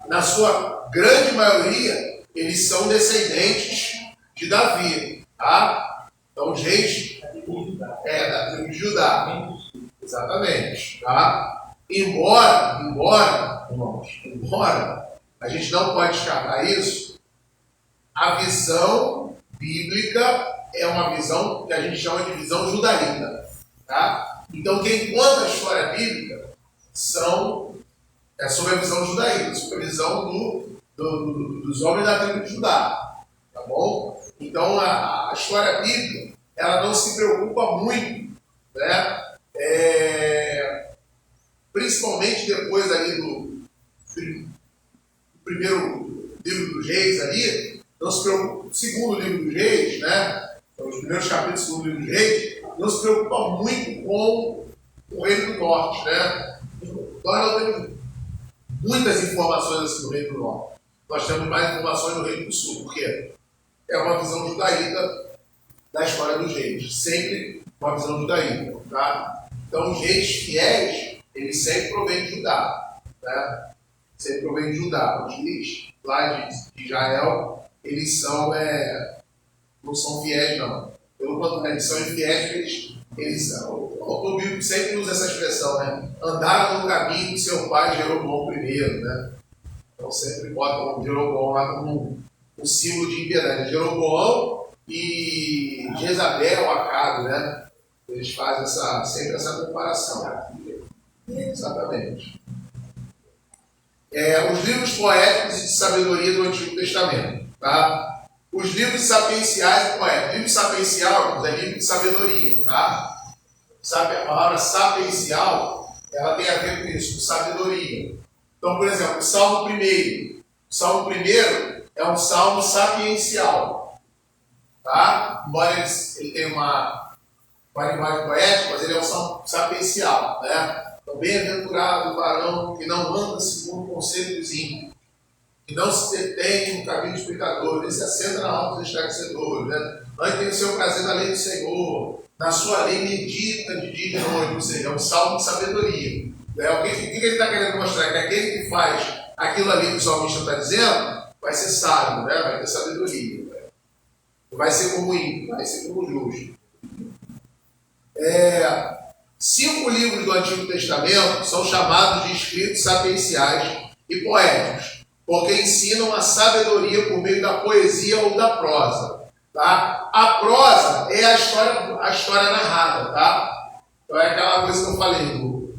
na sua grande maioria, eles são descendentes de Davi. Tá? Então os reis da tribo de Judá. Exatamente. Tá? Embora, irmãos, a gente não pode descartar isso, a visão bíblica é uma visão que a gente chama de visão judaíta. Tá? Então quem conta a história bíblica é sobre a visão judaíta, sobre a visão dos homens da tribo de Judá. Tá bom? Então, a história bíblica, ela não se preocupa muito, né? Principalmente depois ali do primeiro livro dos Reis ali, não se preocupa, segundo livro dos Reis, né? Então, os primeiros capítulos do segundo livro dos Reis, não se preocupa muito com o Reino do Norte, né? Nós não temos muitas informações assim do Reino do Norte. Nós temos mais informações do Reino do Sul, porque é uma visão judaíta da história dos reis, sempre uma visão judaíta, tá? Então, os reis fiéis, eles sempre provêm de Judá, né? Sempre provêm de Judá. Os reis lá de Israel, eles são, não são fiéis, não. Pelo contrário, eles são infiéis, o autor bíblico sempre usa essa expressão, né? Andaram no caminho que seu pai Jeroboão primeiro, né? Então, sempre botam Jeroboão lá como um símbolo de impiedade. Jeroboão e Jezabel, Acabe, né? Eles fazem sempre essa comparação. Exatamente. Os livros poéticos e de sabedoria do Antigo Testamento. Tá? Os livros sapienciais e poéticos. Livro sapiencial é livro de sabedoria. Tá? A palavra sapiencial, ela tem a ver com isso, com sabedoria. Então, por exemplo, o Salmo 1. O Salmo 1 é um salmo sapiencial. Tá? Embora ele tenha uma linguagem poética, mas ele é um salmo sapiencial. Né? Então, bem-aventurado o varão que não anda segundo o conselho dos ímpios, que não se detém no caminho dos pecadores, nem se assenta na roda dos escarnecedores. Né? Antes tem o seu prazer na lei do Senhor, na sua lei medita de dia e de noite. Ou seja, é um salmo de sabedoria. Né? O que ele está querendo mostrar? Que aquele que faz aquilo ali que o salmista está dizendo, vai ser sábio, né? Vai ter sabedoria. Né? Vai ser como ímpio, vai ser como justo. 5 livros do Antigo Testamento são chamados de escritos sapienciais e poéticos, porque ensinam a sabedoria por meio da poesia ou da prosa. Tá? A prosa é a história narrada. Tá? Então é aquela coisa que eu falei,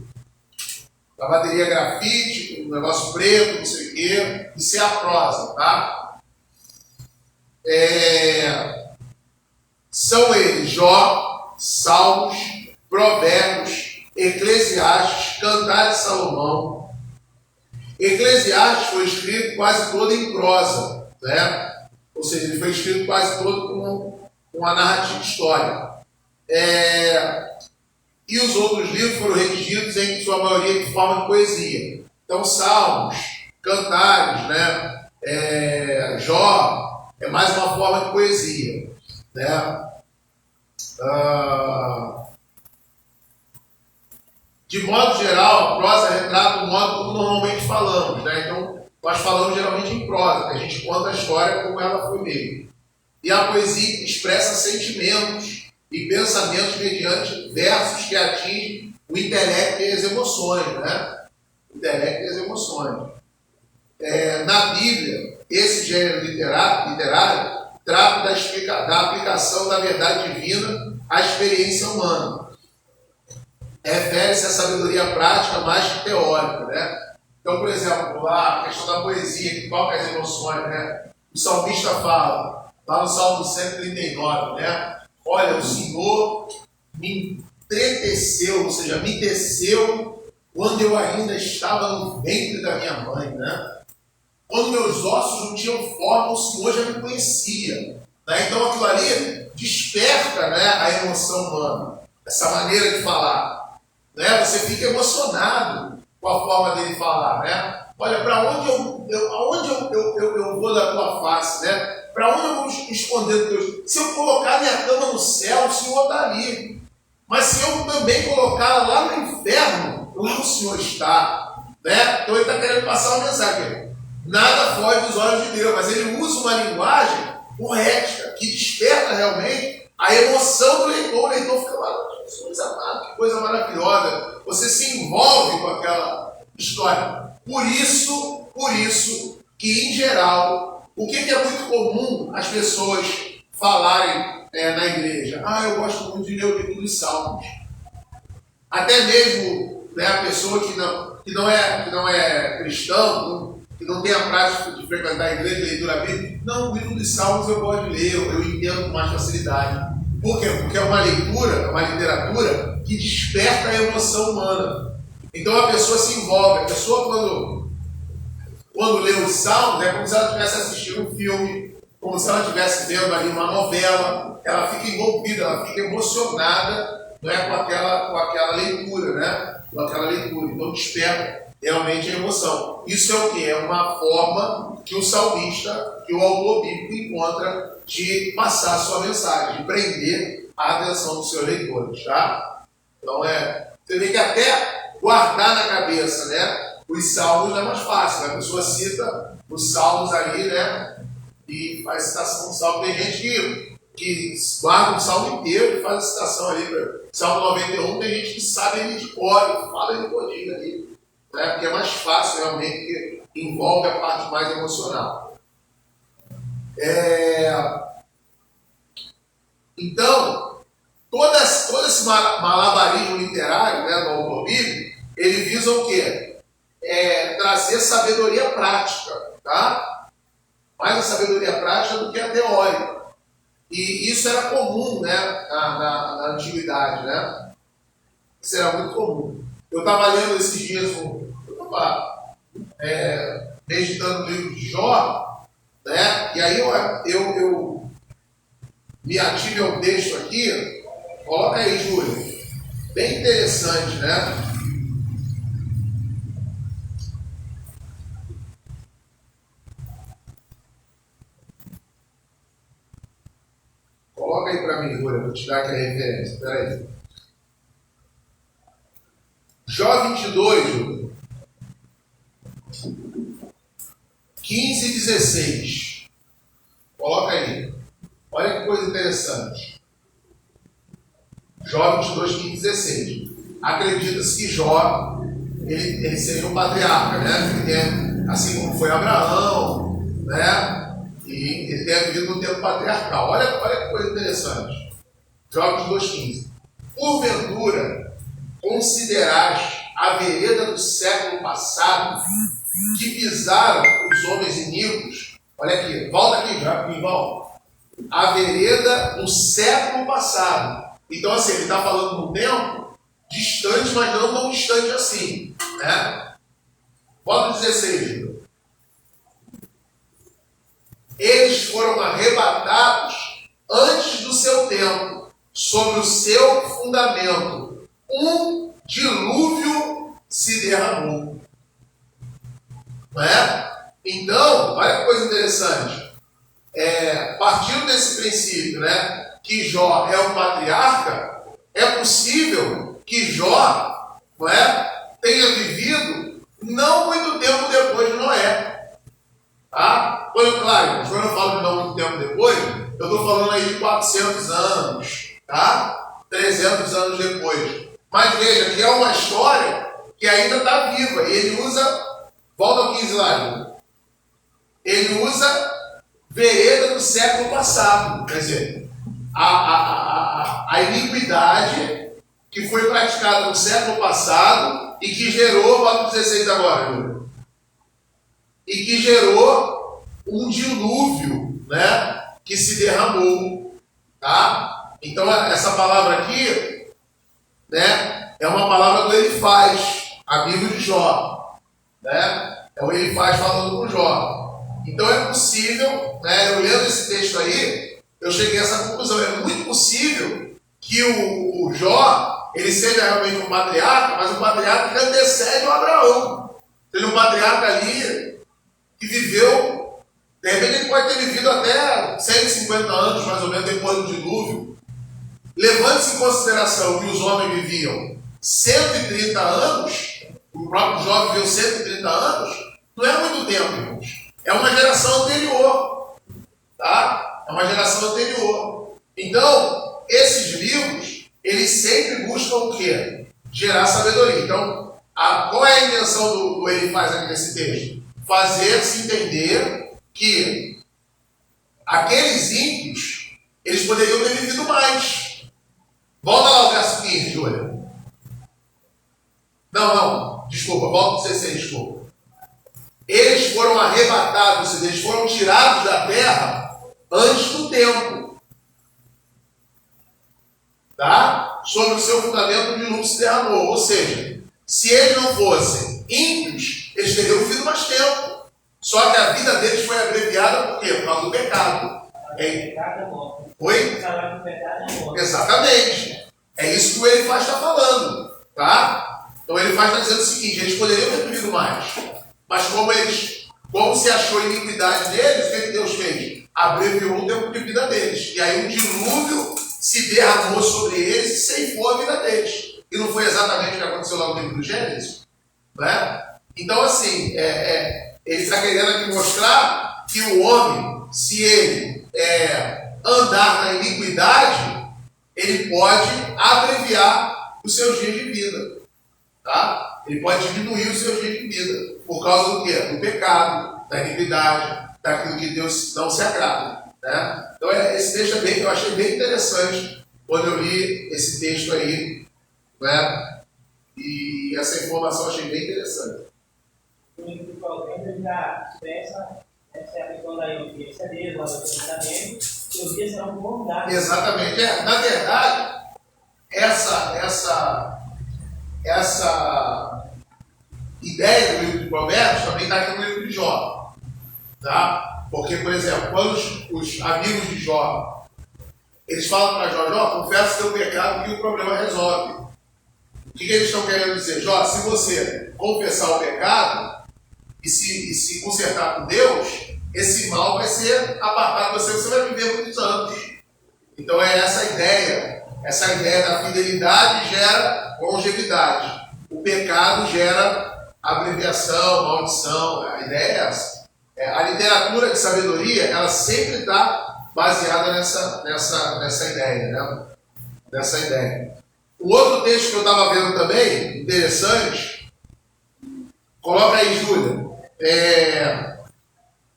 da bateria grafite, o negócio preto, não sei o quê, isso é a prosa. Tá? São eles Jó, Salmos, Provérbios, Eclesiastes, Cantares de Salomão. Eclesiastes foi escrito quase todo em prosa, né? Ou seja, ele foi escrito quase todo com uma narrativa histórica. E os outros livros foram redigidos em sua maioria de forma de poesia. Então, Salmos, Cantares, né? Jó, é mais uma forma de poesia, né? De modo geral, a prosa retrata o modo como normalmente falamos, né? Então, nós falamos geralmente em prosa, que a gente conta a história como ela foi mesmo. E a poesia expressa sentimentos e pensamentos mediante versos que atingem o intelecto e as emoções, né? O intelecto e as emoções. Na Bíblia, esse gênero literário trata da aplicação da verdade divina à experiência humana. Refere-se à sabedoria prática mais que teórica, né? Então, por exemplo, lá a questão da poesia, que toca as emoções, né? O salmista fala, lá no Salmo 139, né? Olha, o Senhor me entreteceu, ou seja, me teceu quando eu ainda estava no ventre da minha mãe, né? Quando meus ossos não tinham forma, o Senhor já me conhecia. Né? Então, aquilo ali desperta, né, a emoção humana, essa maneira de falar. Né? Você fica emocionado com a forma dele falar. Né? Olha, para onde eu vou da tua face? Né? Para onde eu vou esconder do teu... Se eu colocar minha cama no céu, o Senhor está ali. Mas se eu também colocar lá no inferno, lá o Senhor está. Né? Então ele está querendo passar uma mensagem. Nada foge dos olhos de Deus, mas ele usa uma linguagem poética, que desperta realmente a emoção do leitor. O leitor fica lá, Jesus amado, que coisa maravilhosa. Você se envolve com aquela história. Por isso que, em geral, o que é muito comum as pessoas falarem na igreja? Eu gosto muito de ler o livro dos Salmos. Até mesmo, né, a pessoa que não é cristão, que que não tem a prática de frequentar a igreja, leitura bíblica, não, o livro dos Salmos eu gosto de ler, eu entendo com mais facilidade. Por quê? Porque é uma leitura, é uma literatura que desperta a emoção humana. Então a pessoa se envolve, a pessoa quando lê os Salmos, é como se ela estivesse assistindo um filme, como se ela estivesse vendo ali uma novela, ela fica envolvida, ela fica emocionada, não é, com aquela leitura, né? Com aquela leitura. Então desperta realmente a emoção. Isso é o que? É uma forma que o salmista, que o autor bíblico encontra de passar a sua mensagem, de prender a atenção dos seus leitores, tá? Então você vê que até guardar na cabeça, né? Os salmos é mais fácil, né? A pessoa cita os salmos ali, né? E faz citação do salmo. Tem gente que guarda o salmo inteiro e faz a citação ali. Salmo 91, tem gente que sabe ele de cor, que fala ele todinho ali, né? Porque é mais fácil realmente, que envolve a parte mais emocional. Então, todo esse malabarismo literário, né, do autor bíblico, ele visa o quê? Trazer sabedoria prática, tá? Mais a sabedoria prática do que a teórica. E isso era comum, né, na antiguidade, né? Isso era muito comum. Eu estava lendo esses dias, meditando no livro de Jó, né? E aí eu me ative ao texto aqui. Coloca aí, Júlio. Bem interessante, né? Coloca aí para mim, Júlia, vou tirar aqui a referência. Espera aí. Jó 22, Júlia. 15 e 16. Coloca aí. Olha que coisa interessante. Jó 22, 15 e 16. Acredita-se que Jó, ele seja um patriarca, né? Assim como foi Abraão, né? E ele tem vivido no tempo patriarcal. Olha que coisa interessante. Jó 22, 15. Porventura, consideraste a vereda do século passado, que pisaram os homens iníquos. Olha aqui, volta aqui, já volta. A vereda do século passado. Então, assim, ele está falando de um tempo distante, mas não tão distante assim, né? Volta 16. Eles foram arrebatados antes do seu tempo, sobre o seu fundamento. Um dilúvio se derramou. Não é? Então, olha que coisa interessante. Partindo desse princípio, né, que Jó é um patriarca, é possível que Jó, não é, tenha vivido não muito tempo depois de Noé. Tá? Claro, quando eu falo de não muito tempo depois, eu estou falando aí de 400 anos, tá? 300 anos depois. Mas veja que é uma história que ainda está viva. E ele usa, volta ao 15 lá, ele usa vereda do século passado. Quer dizer, a iniquidade que foi praticada no século passado e que gerou, volta ao 16 agora, Júlio, e que gerou um dilúvio, né, que se derramou, tá? Então essa palavra aqui, né, é uma palavra do Elifaz, amigo de Jó, né? É o Elifaz falando com Jó. Então é possível, né, eu lendo esse texto aí, eu cheguei a essa conclusão, é muito possível que o Jó, ele seja realmente um patriarca, mas um patriarca que antecede o Abraão. Seja um patriarca ali que viveu, de repente ele pode ter vivido até 150 anos, mais ou menos, depois do dilúvio. Levando-se em consideração que os homens viviam 130 anos, o próprio Jó viveu 130 anos, não é muito tempo, irmãos. É uma geração anterior. Tá? É uma geração anterior. Então, esses livros, eles sempre buscam o quê? Gerar sabedoria. Então, qual é a intenção do Elifaz aqui nesse texto? Fazer-se entender que aqueles ímpios, eles poderiam ter vivido mais. Volta lá ao verso 15, Júlia. Não, desculpa, volta ao 16, desculpa. eles foram arrebatados, ou seja, eles foram tirados da terra antes do tempo. Tá? Sobre o seu fundamento de luz se derramou. Ou seja, se eles não fossem ímpios, eles teriam vivido mais tempo. Só que a vida deles foi abreviada por quê? Por causa do pecado. Oi? Exatamente. É isso que o Elifaz está falando. Tá? Então o Elifaz está dizendo o seguinte: eles poderiam ter vivido mais. Mas como se achou iniquidade neles, o que Deus fez? Abreviou o tempo de vida deles. E aí um dilúvio se derramou sobre eles e ceifou a vida deles. E não foi exatamente o que aconteceu lá no livro do Gênesis? Né? Então, assim, ele está querendo aqui mostrar que o homem, se ele andar na iniquidade, ele pode abreviar os seus dias de vida. Tá? Ele pode diminuir os seus dias de vida. Por causa do quê? Do pecado, da iniquidade, daquilo que Deus não se agrada. Né? Então, esse texto eu achei bem interessante quando eu li esse texto aí. Né? E essa informação eu achei bem interessante. O livro de Provérbios já expressa essa questão da inocência dele, do pensamento, que os dias serão prolongados. Exatamente. Na verdade, essa ideia do livro de Provérbios também está aqui no livro de Jó. Tá? Porque, por exemplo, quando os amigos de Jó, eles falam para Jó, confessa teu pecado que o problema resolve. O que eles estão querendo dizer? Jó, se você confessar o pecado e se consertar com Deus, esse mal vai ser apartado de você vai viver muitos anos. Então é essa ideia da fidelidade gera longevidade. O pecado gera abreviação, maldição. A ideia é essa. A literatura de sabedoria, ela sempre está baseada nessa ideia, né? Nessa ideia. O outro texto que eu estava vendo também, interessante, coloca aí, Júlia,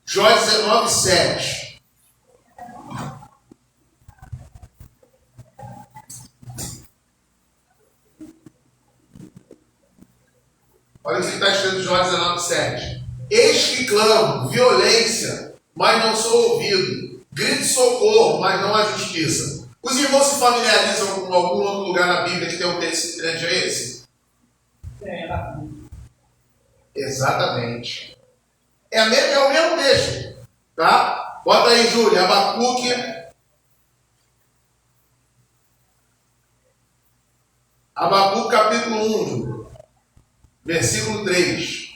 Jó 19:7. Olha o que está escrito em Jó 19:7. Eis que clamo, violência, mas não sou ouvido. Grito socorro, mas não há justiça. Os irmãos se familiarizam com algum outro lugar na Bíblia que tem um texto semelhante a esse? Exatamente. É o mesmo texto. Tá? Bota aí, Júlia, Abacuque. Abacuque capítulo 1, Júlia. Versículo 3.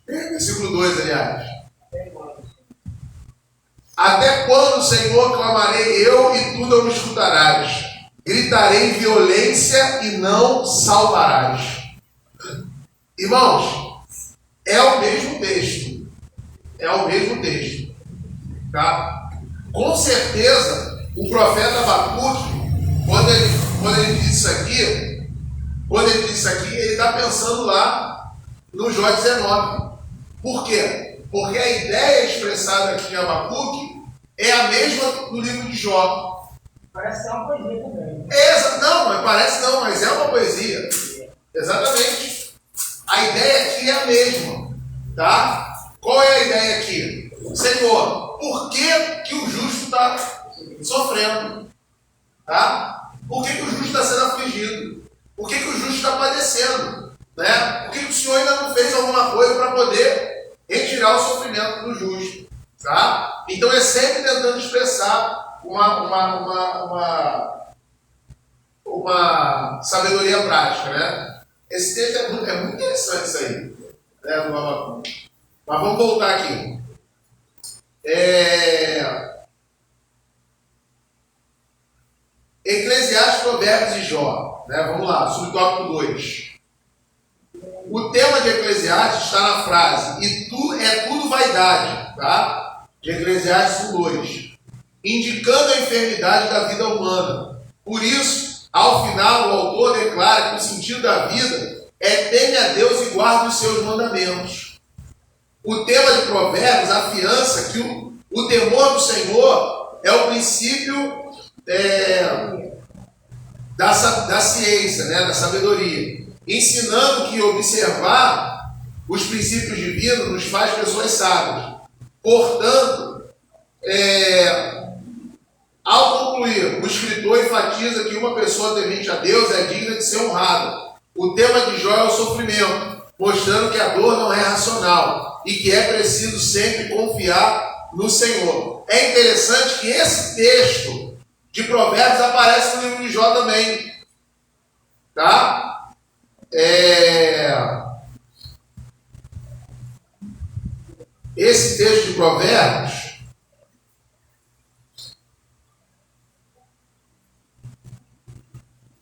Versículo 2, aliás. Até quando, Senhor, clamarei eu e tu não me escutarás? Gritarei violência e não salvarás. Irmãos, é o mesmo texto. É o mesmo texto. Tá? Com certeza, o profeta Abacuque, quando ele diz isso aqui, ele está pensando lá no Jó 19. Por quê? Porque a ideia expressada aqui em Abacuque é a mesma do livro de Jó. Parece ser uma poesia também. Mas é uma poesia. Exatamente. A ideia aqui é a mesma. Tá? Qual é a ideia aqui? Senhor, por que o justo está sofrendo? Tá? Por que o justo está sendo afligido? Por que o justo está padecendo? Né? Por que o Senhor ainda não fez alguma coisa para poder retirar o sofrimento do justo? Tá? Então é sempre tentando expressar uma sabedoria prática. Né? Esse texto é muito interessante isso aí. Né, do Abacuque. Mas vamos voltar aqui. Eclesiastes, Provérbios e Jó. Né? Vamos lá, subtópico 2. O tema de Eclesiastes está na frase: e tudo vaidade, tá? De Eclesiastes 2, indicando a enfermidade da vida humana. Por isso, ao final, o autor declara que o sentido da vida é teme a Deus e guarde os seus mandamentos. O tema de Provérbios afiança que o temor do Senhor é o princípio da ciência, né? Da sabedoria. Ensinando que observar os princípios divinos nos faz pessoas sábias. Portanto, ao concluir, o escritor enfatiza que uma pessoa temente a Deus é digna de ser honrada. O tema de Jó é o sofrimento, mostrando que a dor não é racional e que é preciso sempre confiar no Senhor. É interessante que esse texto de Provérbios aparece no livro de Jó também. Tá? Esse texto de Provérbios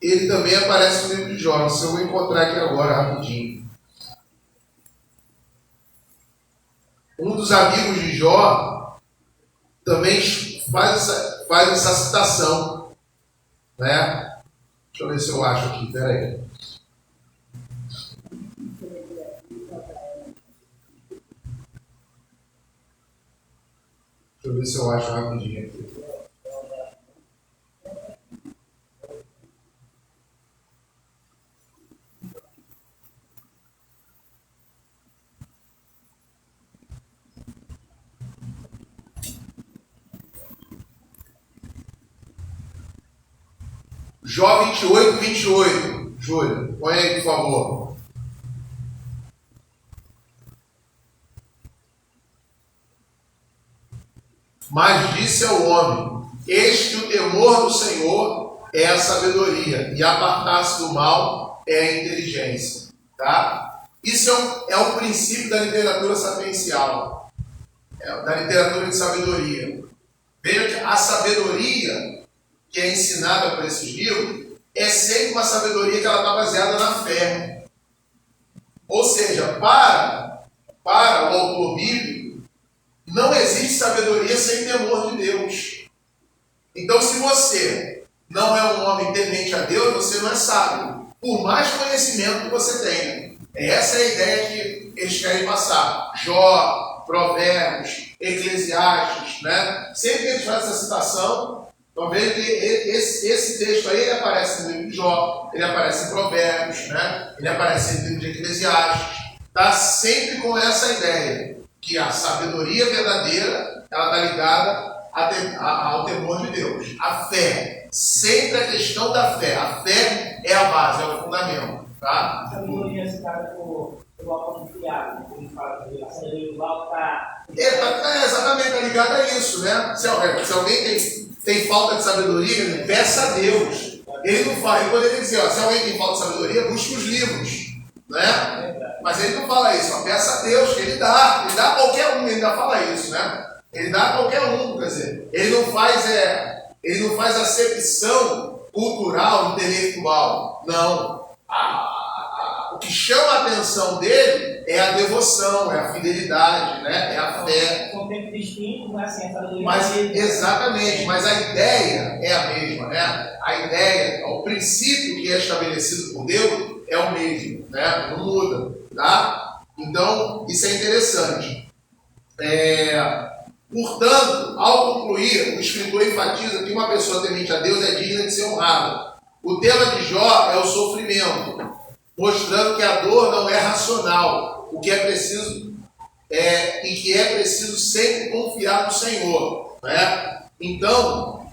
ele também aparece no livro de Jó. Se eu vou encontrar aqui agora, rapidinho. Um dos amigos de Jó também faz essa citação. Né? Deixa eu ver se eu acho aqui, peraí. Deixa eu ver se eu acho rapidinho aqui. Jó 28. Júlio, põe aí, por favor. Mas disse ao homem: eis que o temor do Senhor é a sabedoria, e apartar-se do mal é a inteligência. Tá? Isso é um princípio da literatura sapiencial, da literatura de sabedoria. Veja que a sabedoria que é ensinada por esses livros é sempre uma sabedoria que ela está baseada na fé. Ou seja, para o autor bíblico, não existe sabedoria sem temor de Deus. Então, se você não é um homem temente a Deus, você não é sábio, por mais conhecimento que você tenha. Essa é a ideia que eles querem passar. Jó, Provérbios, Eclesiastes, né? Sempre que eles fazem essa citação, então veja que esse texto aí ele aparece no livro de Jó, ele aparece em Provérbios, né? Ele aparece no livro de Eclesiastes. Está sempre com essa ideia que a sabedoria verdadeira ela está ligada ao temor de Deus. A fé, sempre a questão da fé. A fé é a base, é o fundamento. Tá? A sabedoria se trata pelo alto confiável, como fala que a sabedoria do alto está... Exatamente, está ligada a isso, né? Se alguém tem falta de sabedoria, peça a Deus. Ele não fala, ele poderia dizer, se alguém tem falta de sabedoria, busque os livros, né? Mas ele não fala isso, peça a Deus, que ele dá a qualquer um, ele ainda fala isso, né? Ele dá a qualquer um, quer dizer, ele não faz acepção cultural, intelectual, não. O que chama a atenção dele é a devoção, é a fidelidade, né? É a fé. São tempos distintos, não é assim, a sabedoria. Exatamente, mas a ideia é a mesma, né? A ideia, o princípio que é estabelecido por Deus é o mesmo, né? Não muda, tá? Então, isso é interessante. Portanto, ao concluir, o escritor enfatiza que uma pessoa temente a Deus é digna de ser honrada. O tema de Jó é o sofrimento, mostrando que a dor não é racional, o que é preciso e que é preciso sempre confiar no Senhor, né? Então,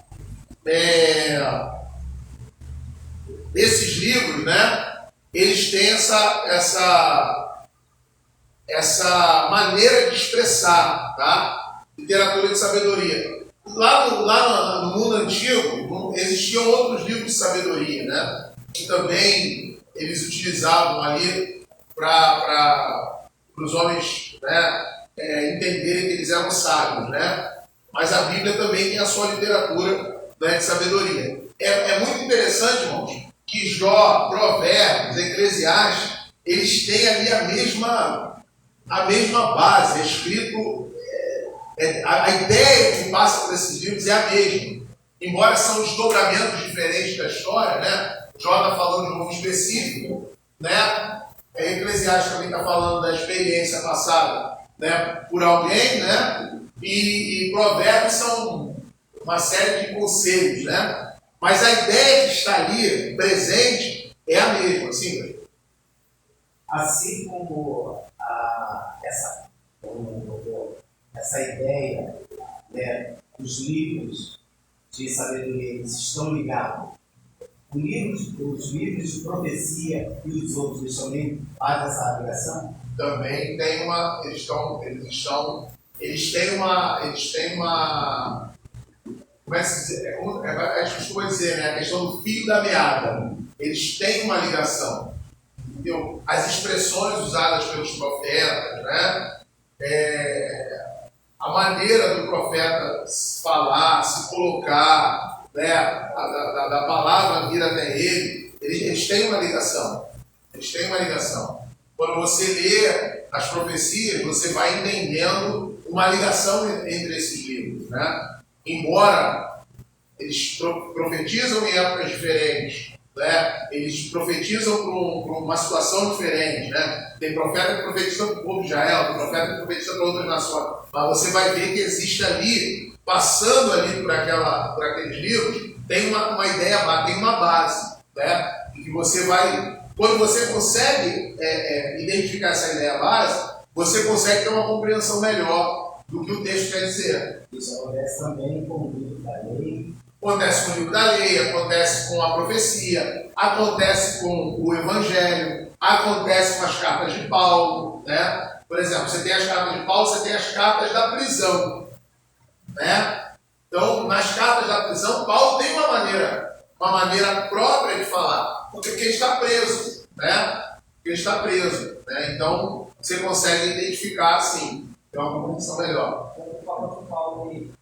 esses livros, né? Eles têm essa maneira de expressar, tá? Literatura de sabedoria. Lá no mundo antigo existiam outros livros de sabedoria, né? Que também eles utilizavam ali para os homens, né, entenderem que eles eram sábios, né? Mas a Bíblia também tem a sua literatura, né, de sabedoria. É muito interessante, irmãos, que Jó, Provérbios, Eclesiastes, eles têm ali a mesma base, é escrito, a ideia que passa por esses livros é a mesma. Embora são desdobramentos diferentes da história, né? Jó está falando de um povo específico, né? Eclesiastes também está falando da experiência passada, né, por alguém, né? E Provérbios uma série de conselhos, né? Mas a ideia que está ali, presente, é a mesma, assim. Assim como essa ideia, né, dos livros de sabedoria, eles estão ligados. Os livros de profecia e os outros eles também fazem essa ligação? Também tem uma. Eles têm uma. Como é que se diz? A gente costuma dizer, né? A questão do fio da meada. Eles têm uma ligação. Entendeu? As expressões usadas pelos profetas, né? A maneira do profeta falar, se colocar, né? Da palavra vir até ele, eles têm uma ligação. Eles têm uma ligação. Quando você lê as profecias, você vai entendendo uma ligação entre esses livros, né? Embora eles profetizam em épocas diferentes, né? Eles profetizam para uma situação diferente, né? Tem profeta que profetiza para o povo de Israel, tem profeta que profetiza para outras nações, mas você vai ver que existe ali, passando ali por aqueles livros, tem uma ideia, tem uma base, né? E que você vai, quando você consegue identificar essa ideia base, você consegue ter uma compreensão melhor do que o texto quer dizer. Isso acontece também com o livro da lei. Acontece com o livro da lei, acontece com a profecia, acontece com o evangelho, acontece com as cartas de Paulo, né? Por exemplo, você tem as cartas de Paulo, você tem as cartas da prisão, né? Então, nas cartas da prisão, Paulo tem uma maneira própria de falar, porque ele está preso, né? Ele está preso, né? Então, você consegue identificar, assim, ter uma compreensão melhor. Quando Paulo ele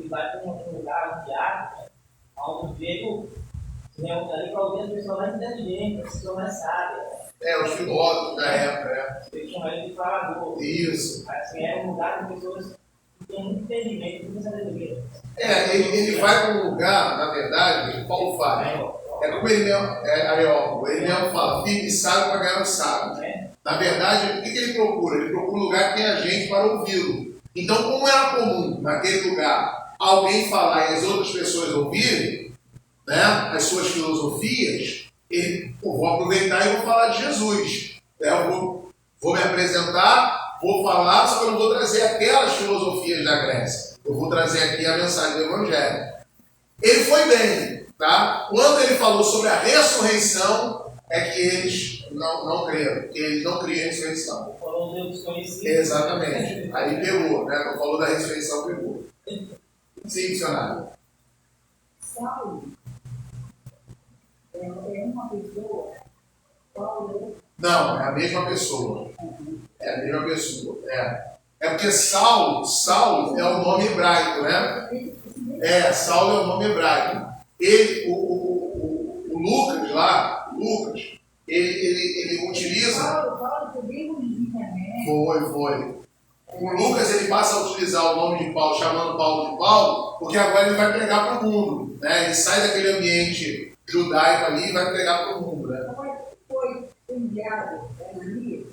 vai para um lugar, um teatro, onde o grego, ali para alguém, as pessoas mais inteligentes, as pessoas mais sábias. Os filósofos da época, Eles chamam ele de falador. Isso. Assim, é um lugar de pessoas que têm muito entendimento, muita sabedoria. Ele vai para um lugar, na verdade, que Paulo fala. É como ele mesmo fala, fique sábio para ganhar o sábio. Na verdade, o que ele procura? Ele procura um lugar que tenha gente para ouvi-lo. Então, como era comum naquele lugar alguém falar e as outras pessoas ouvirem, né, as suas filosofias, vou aproveitar e vou falar de Jesus. Eu vou me apresentar, vou falar, só que eu não vou trazer aquelas filosofias da Grécia. Eu vou trazer aqui a mensagem do Evangelho. Ele foi bem, tá? Quando ele falou sobre a ressurreição, é que eles não creram, porque eles não criam em ressurreição. Falou de Deus conhecido. Exatamente. Aí pegou, né? Quando falou da ressurreição, pegou. Sim, missionário. Saulo é uma pessoa. Paulo. Não, é a mesma pessoa. É a mesma pessoa. É porque Saulo é o nome hebraico, né? Saulo é o nome hebraico. O Lucas lá, ele utiliza. Paulo foi bem bonzinho também. Foi. O Lucas ele passa a utilizar o nome de Paulo, chamando Paulo de Paulo, porque agora ele vai pregar para o mundo, né? Ele sai daquele ambiente judaico ali e vai pregar para o mundo, né? Foi enviado, Ananias,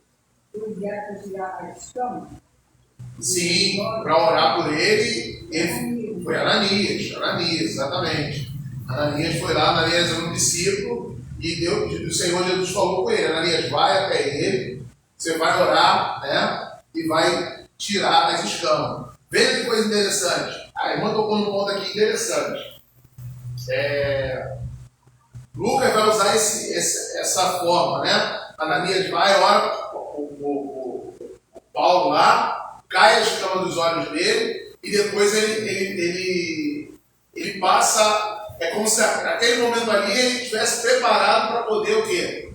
foi enviado para tirar a escama. Sim, para orar por ele foi Ananias, exatamente. Ananias foi lá, Ananias era um discípulo, e o Senhor Jesus falou com ele: Ananias, vai até ele, você vai orar, né? E vai tirar as escamas. Veja que coisa interessante. A irmã tocou num ponto aqui interessante. Lucas vai usar essa forma, né? Ananias vai, ora o Paulo lá, cai a escama dos olhos dele, e depois ele passa. É como se naquele momento ali ele estivesse preparado para poder o quê?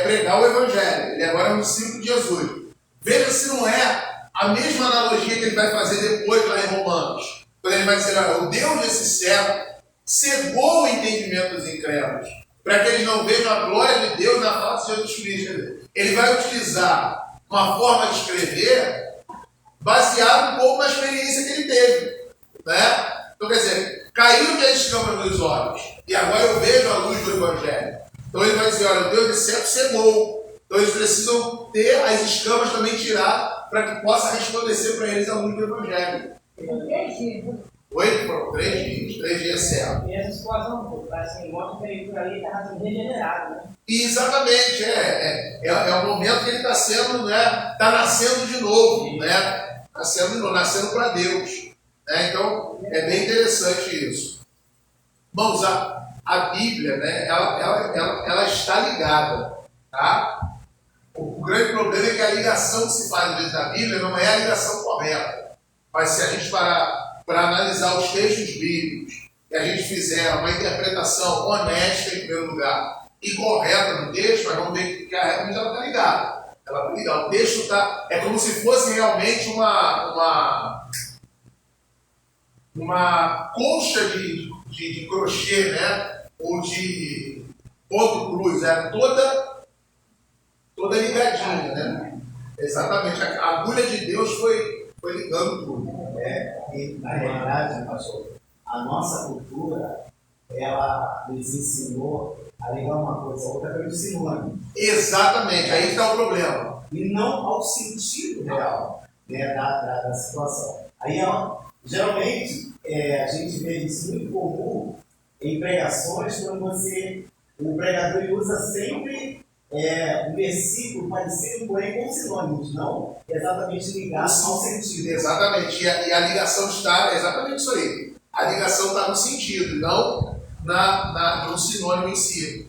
Pregar o Evangelho. Ele agora é um discípulo de Jesus. Veja se não é a mesma analogia que ele vai fazer depois lá em Romanos. Quando ele vai dizer: o Deus desse século cegou o entendimento dos incrédulos, para que eles não vejam a glória de Deus na face de Jesus Cristo. Ele vai utilizar uma forma de escrever baseada um pouco na experiência que ele teve, né? Então, quer dizer, caiu as escamas dos olhos, e agora eu vejo a luz do Evangelho. Então ele vai dizer: olha, o Deus desse século cegou. Então eles precisam ter as escamas também tiradas para que possa resplandecer para eles a luz do Evangelho. Oi? Foram 3 dias. 3 dias certo. E essa situação, assim, mostra que ele por ali está sendo regenerado, né? Exatamente, é o momento que ele está sendo, né? Está nascendo de novo, né? Nascendo para Deus. Né? Então, é bem interessante isso. Vamos a Bíblia, né? Ela está ligada, tá? O grande problema é que a ligação que se faz dentro da Bíblia não é a ligação correta. Mas se a gente parar para analisar os textos bíblicos e a gente fizer uma interpretação honesta em primeiro lugar e correta no texto, nós vamos ver que a Bíblia está ligada. Ela está ligada. O texto está... É como se fosse realmente uma concha de crochê, né? Ou de ponto cruz. É toda ligadinha, né? Exatamente. A agulha de Deus foi ligando tudo. E, na realidade, pastor, a nossa cultura, ela nos ensinou a ligar uma coisa a outra pelo sinônimo. Exatamente, aí está o problema. E não ao sentido real, né, da situação. Aí, geralmente, a gente vê isso muito comum em pregações, quando o pregador ele usa sempre um versículo parecido, porém com sinônimos, não exatamente ligado ao sentido. Exatamente, e a ligação está exatamente isso aí. A ligação está no sentido, não no sinônimo em si.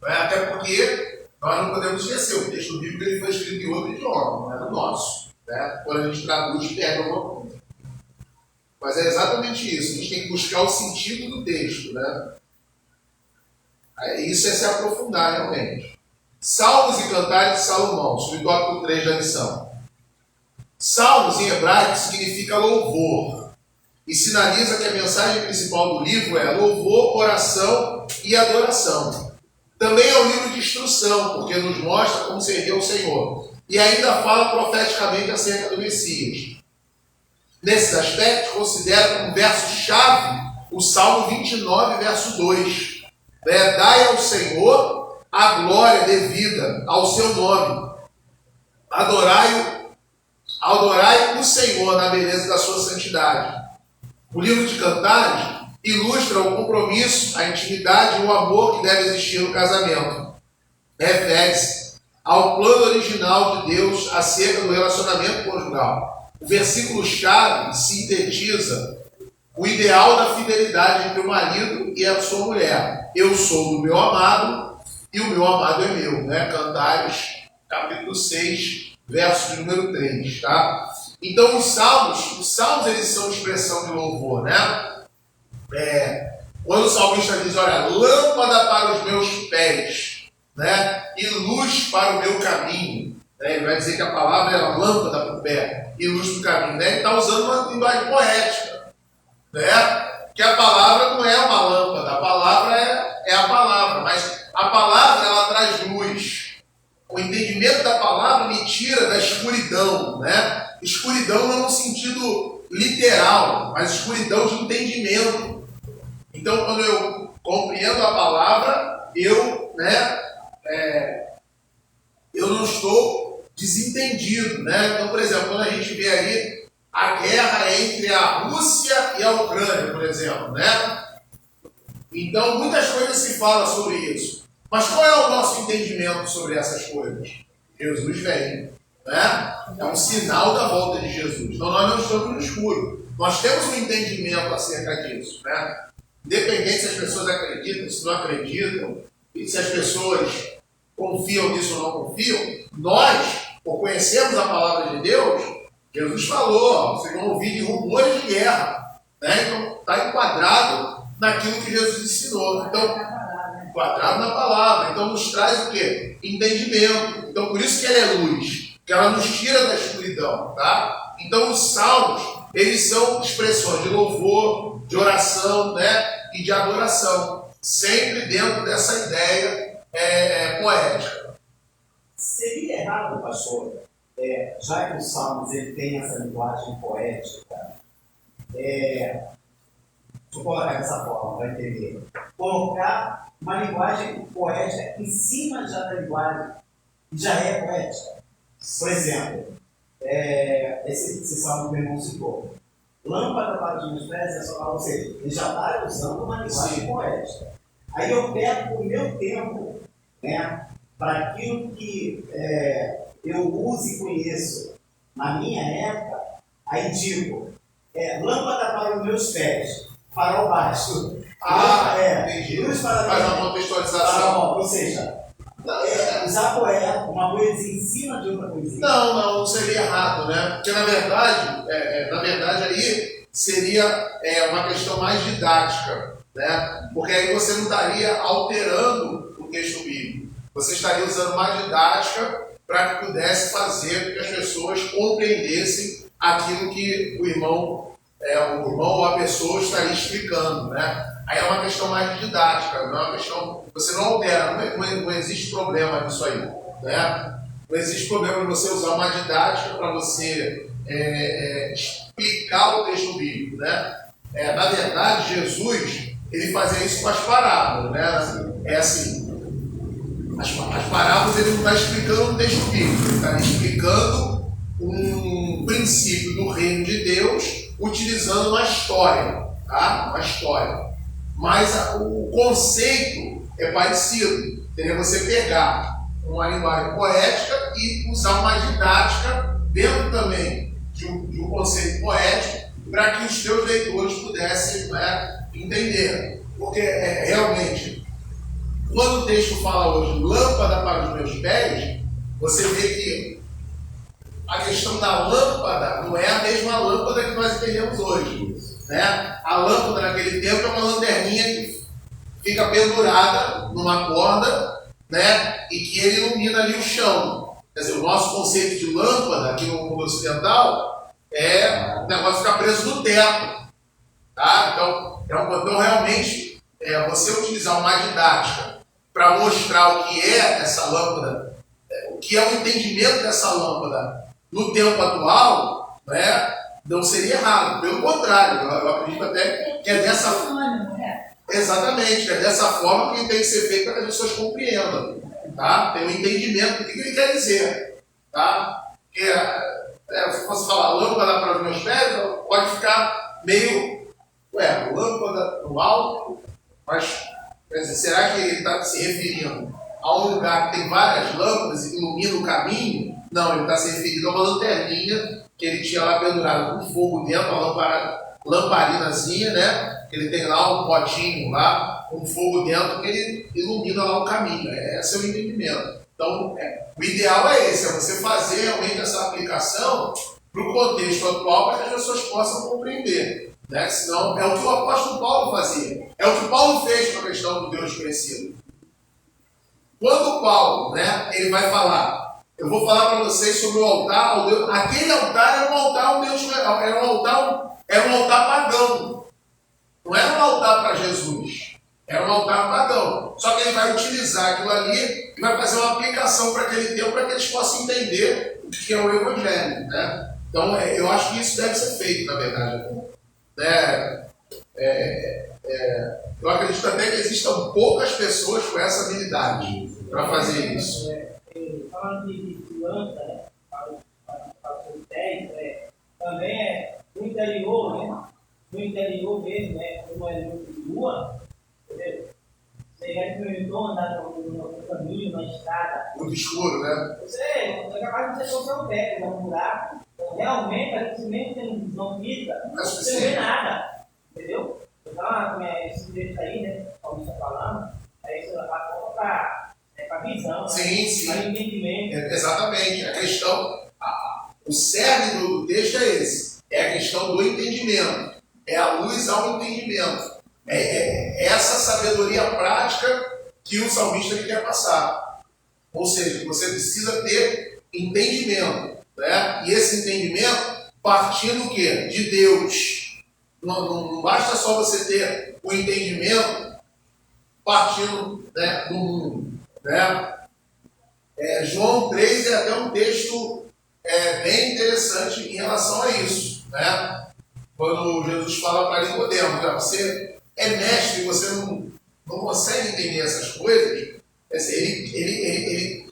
Até porque nós não podemos esquecer, o texto bíblico ele foi escrito em outro idioma, não é no nosso. Né? Quando a gente traduz, pega alguma coisa. Mas é exatamente isso, a gente tem que buscar o sentido do texto. Né? Isso é se aprofundar realmente. Salmos e Cantares de Salomão, sobre o tópico 3 da lição. Salmos em hebraico significa louvor e sinaliza que a mensagem principal do livro é louvor, oração e adoração. Também é um livro de instrução, porque nos mostra como servir ao Senhor. E ainda fala profeticamente acerca do Messias. Nesses aspectos, considera como verso-chave o Salmo 29, verso 2. Dai ao Senhor a glória devida ao seu nome. Adorai o Senhor na beleza da sua santidade. O livro de Cantares ilustra o compromisso, a intimidade e o amor que deve existir no casamento. Refere-se ao plano original de Deus acerca do relacionamento conjugal. O versículo-chave sintetiza o ideal da fidelidade entre o marido e a sua mulher. Eu sou do meu amado e o meu amado é meu. Né? Cantares, capítulo 6, verso de número 3. Tá? Então, os salmos eles são expressão de louvor. Né? Quando o salmista diz, olha, lâmpada para os meus pés, né? E luz para o meu caminho. Né? Ele vai dizer que a palavra é lâmpada para o pé e luz para o caminho. Né? Ele está usando uma linguagem poética. Né? Que a palavra não é uma lâmpada, a palavra é a palavra, mas a palavra ela traz luz. O entendimento da palavra me tira da escuridão, né? Escuridão não no sentido literal, mas escuridão de entendimento. Então, quando eu compreendo a palavra, eu não estou desentendido, né? Então, por exemplo, quando a gente vê aí a guerra entre a Rússia e a Ucrânia, por exemplo, né? Então, muitas coisas se falam sobre isso. Mas qual é o nosso entendimento sobre essas coisas? Jesus vem, né? É um sinal da volta de Jesus. Então, nós não estamos no escuro. Nós temos um entendimento acerca disso, né? Independente se as pessoas acreditam, se não acreditam, e se as pessoas confiam nisso ou não confiam, nós, por conhecermos a palavra de Deus, Jesus falou, vocês vão ouvir de rumores de guerra. Né? Então, está enquadrado naquilo que Jesus ensinou. Então, enquadrado na palavra. Então, nos traz o quê? Entendimento. Então, por isso que ela é luz, que ela nos tira da escuridão. Tá? Então, os salmos, eles são expressões de louvor, de oração, né? E de adoração. Sempre dentro dessa ideia poética. Seria errado, pastor, já que os salmos ele tem essa linguagem poética, deixa eu colocar dessa forma para entender. Colocar uma linguagem poética em cima já da linguagem que já é poética. Por exemplo, esse salmo que o meu irmão citou. Lâmpada para os meus pés, é só para você. Ele já está usando uma linguagem poética. Aí eu pego o meu tempo, né, para aquilo que eu uso e conheço na minha época, aí digo, lâmpada para os meus pés, farol baixo. Entendi. Luz para faz uma contextualização. ou seja, usar uma poesia em cima de outra poesia. Não seria errado, né? Porque na verdade aí seria uma questão mais didática, né? Porque aí você não estaria alterando o texto bíblico. Você estaria usando uma didática para que pudesse fazer com que as pessoas compreendessem aquilo que o irmão ou a pessoa estaria explicando, né? Aí é uma questão mais didática, não é uma questão. Você não altera, não existe problema nisso aí, né? Não existe problema em você usar uma didática para você explicar o texto bíblico, né? Na verdade, Jesus ele fazia isso com as parábolas, né? É assim. As parábolas ele não está explicando um texto bíblico, ele está explicando um princípio do reino de Deus utilizando uma história, tá? Uma história. Mas o conceito é parecido. Seria você pegar uma linguagem poética e usar uma didática dentro também de um conceito poético para que os teus leitores pudessem, né, entender. Porque realmente, quando o texto fala hoje lâmpada para os meus pés, você vê que a questão da lâmpada não é a mesma lâmpada que nós entendemos hoje, né? A lâmpada naquele tempo é uma lanterninha que fica pendurada numa corda, né? E que ele ilumina ali o chão. Quer dizer, o nosso conceito de lâmpada aqui no mundo ocidental é o negócio ficar preso no teto, tá? Então realmente, você utilizar uma didática para mostrar o que é essa lâmpada, o que é o entendimento dessa lâmpada no tempo atual, né, não seria errado. Pelo contrário, eu acredito até que é dessa forma. Exatamente, é dessa forma que tem que ser feito para que as pessoas compreendam. Tá? Tem um entendimento do que ele quer dizer. Tá? Porque, se você falar lâmpada para os meus pés, pode ficar meio. Lâmpada no alto, mas quer dizer, será que ele está se referindo a um lugar que tem várias lâmpadas e ilumina o caminho? Não, ele está se referindo a uma lanterninha que ele tinha lá pendurado com fogo dentro, uma lamparinazinha, né? Ele tem lá um potinho lá, com fogo dentro, que ele ilumina lá o caminho. Esse é o entendimento. Então, o ideal é esse, é você fazer realmente essa aplicação para o contexto atual para que as pessoas possam compreender. Né? Senão, é o que o apóstolo Paulo fazia. É o que Paulo fez com a questão do Deus conhecido. Quando Paulo, né, ele vai falar, eu vou falar para vocês sobre o altar ao Deus. Aquele altar era um altar ao Deus, era um altar pagão. Não era um altar para Jesus, era um altar pagão. Só que ele vai utilizar aquilo ali e vai fazer uma aplicação para aquele tempo para que eles possam entender o que é o Evangelho. Né? Então, eu acho que isso deve ser feito, na verdade. Eu acredito até que existam poucas pessoas com essa habilidade para fazer isso. Falando de planta, né, para os seus pés, também no interior, né? No interior mesmo, né? Como é no rua, entendeu? Você já experimentou andar no caminho, na estrada. Muito escuro, né? Você é capaz de você colocar o pé, pegar um buraco. Então, realmente, a gente mesmo tem visão física, você não vê nada. Entendeu? Então, esse jeito aí, né? Como você está falando, aí você vai para a visão, sim. para o entendimento. Exatamente. A questão, o cerne do texto é esse. É a questão do entendimento. É a luz ao entendimento. É essa sabedoria prática que o salmista ele quer passar. Ou seja, você precisa ter entendimento. Né? E esse entendimento partindo do quê? De Deus. Não basta só você ter o entendimento partindo, né, do mundo. Né? João 3 é até um texto bem interessante em relação a isso. Né? Quando Jesus fala para Nicodemo, você é mestre e você não consegue entender essas coisas. Quer dizer,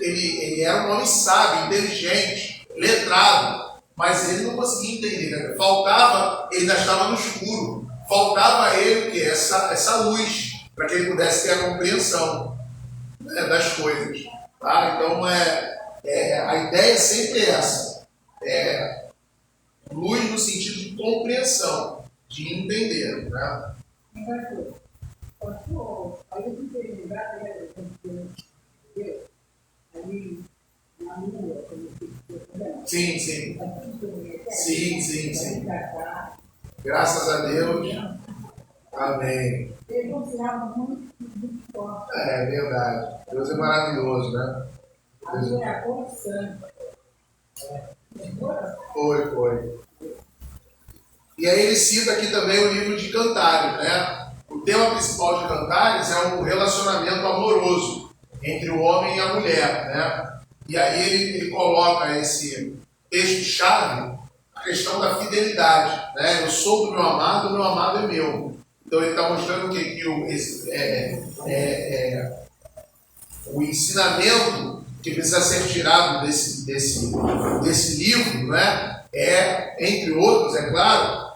ele era um homem sábio, inteligente, letrado, mas ele não conseguia entender. Né? Faltava, ele ainda estava no escuro, faltava a ele o quê? Essa luz, para que ele pudesse ter a compreensão, né, das coisas. Tá? Então, a ideia é sempre essa. Luz no sentido de compreensão, de entender. Né? Pastor, aí eu fiquei lembrado, né, ali na rua, sim. Sim. Graças a Deus. Amém. Ele confiava muito forte. É verdade. Deus é maravilhoso, né? Adorador santo. Foi. E aí ele cita aqui também o livro de Cantares, né? O tema principal de Cantares é o relacionamento amoroso entre o homem e a mulher, né? E aí ele coloca esse texto-chave, a questão da fidelidade, né? Eu sou do meu amado é meu. Então ele está mostrando que o ensinamento que precisa ser tirado desse livro, né? Entre outros, é claro,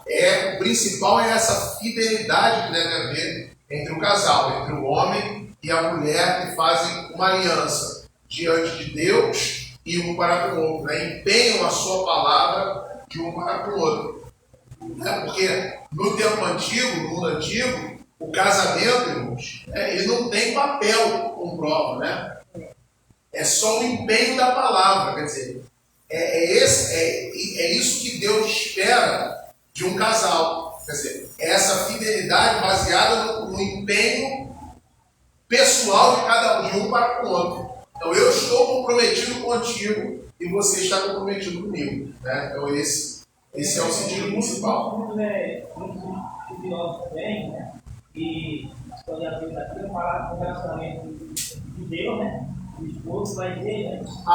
o principal é essa fidelidade que deve haver entre o casal, entre o homem e a mulher, que fazem uma aliança diante de Deus e um para com o outro, né? Empenham a sua palavra de um para com o outro. Né? Porque no tempo antigo, no mundo antigo, o casamento, irmãos, ele não tem papel com prova, né? É só o empenho da palavra, quer dizer, é isso que Deus espera de um casal. Quer dizer, é essa fidelidade baseada no empenho pessoal de cada um para com o outro. Então, eu estou comprometido contigo e você está comprometido comigo. Né? Então, esse é o sentido principal. Muito estudioso também, né? E quando a Bíblia aqui fala do relacionamento de Deus, né? O esposo vai ter, né? Isso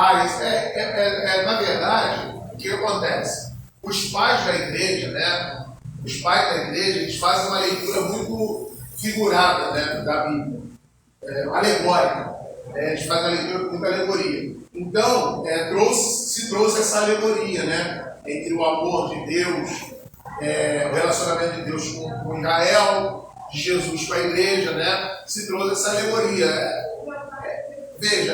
na verdade, o que acontece? Os pais da igreja, né? Os pais da igreja, eles fazem uma leitura muito figurada, né, da Bíblia, alegórica. Eles fazem a leitura com muita alegoria. Então, se trouxe essa alegoria, né? Entre o amor de Deus, o relacionamento de Deus com Israel, de Jesus com a igreja, né? Se trouxe essa alegoria. Veja,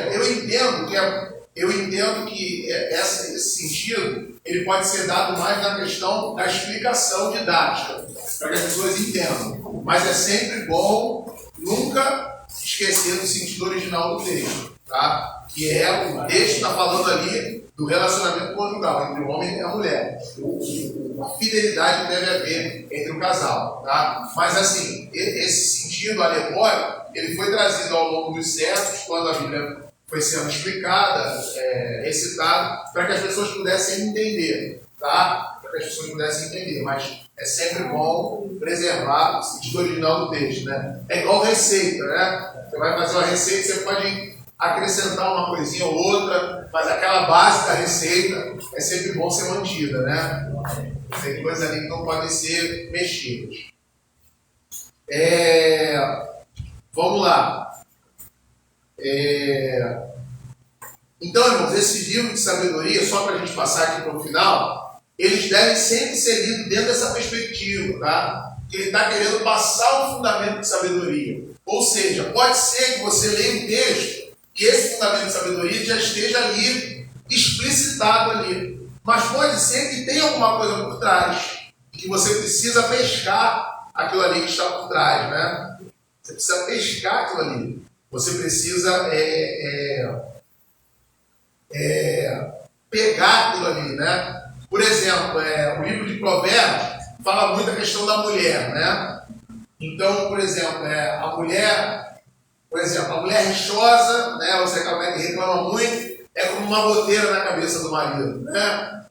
eu entendo que esse sentido ele pode ser dado mais na questão da explicação didática, para que as pessoas entendam. Mas é sempre bom nunca esquecer do sentido original do texto, tá? Que o texto está falando ali do relacionamento conjugal entre o homem e a mulher. A fidelidade que deve haver entre o casal, tá? Mas assim, esse sentido alegórico, ele foi trazido ao longo dos séculos, quando a Bíblia foi sendo explicada, recitada, para que as pessoas pudessem entender, tá? Para que as pessoas pudessem entender, mas é sempre bom preservar o sentido original do texto, né? É igual receita, né? Você vai fazer uma receita, você pode acrescentar uma coisinha ou outra, mas aquela base da receita é sempre bom ser mantida, né? Tem coisas ali que não podem ser mexidas. Vamos lá. Então, irmãos, esse livro de sabedoria, só para a gente passar aqui para o final, eles devem sempre ser lidos dentro dessa perspectiva, tá? Que ele está querendo passar um fundamento de sabedoria. Ou seja, pode ser que você leia um texto que esse fundamento de sabedoria já esteja ali, explicitado ali. Mas pode ser que tenha alguma coisa por trás, que você precisa pescar aquilo ali que está por trás, né? Você precisa pescar aquilo ali. Você precisa pegar aquilo ali, né? Por exemplo, o livro de Provérbios fala muito da questão da mulher, né? Então, por exemplo, a mulher rixosa, né? Você reclama muito, é como uma goteira na cabeça do marido, né?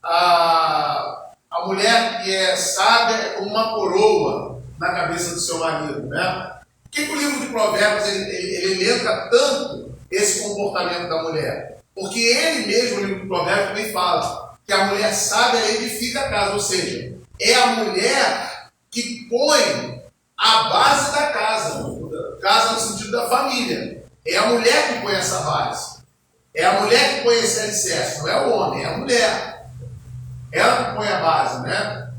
A mulher que é sábia é como uma coroa na cabeça do seu marido, né? Por que o livro de Provérbios ele lembra tanto esse comportamento da mulher? Porque ele mesmo, o livro de Provérbios, também fala que a mulher sábia edifica a casa, ou seja, é a mulher que põe a base da casa no sentido da família. É a mulher que põe essa base. É a mulher que põe esse alicerce, não é o homem, é a mulher. ela que põe a base, né?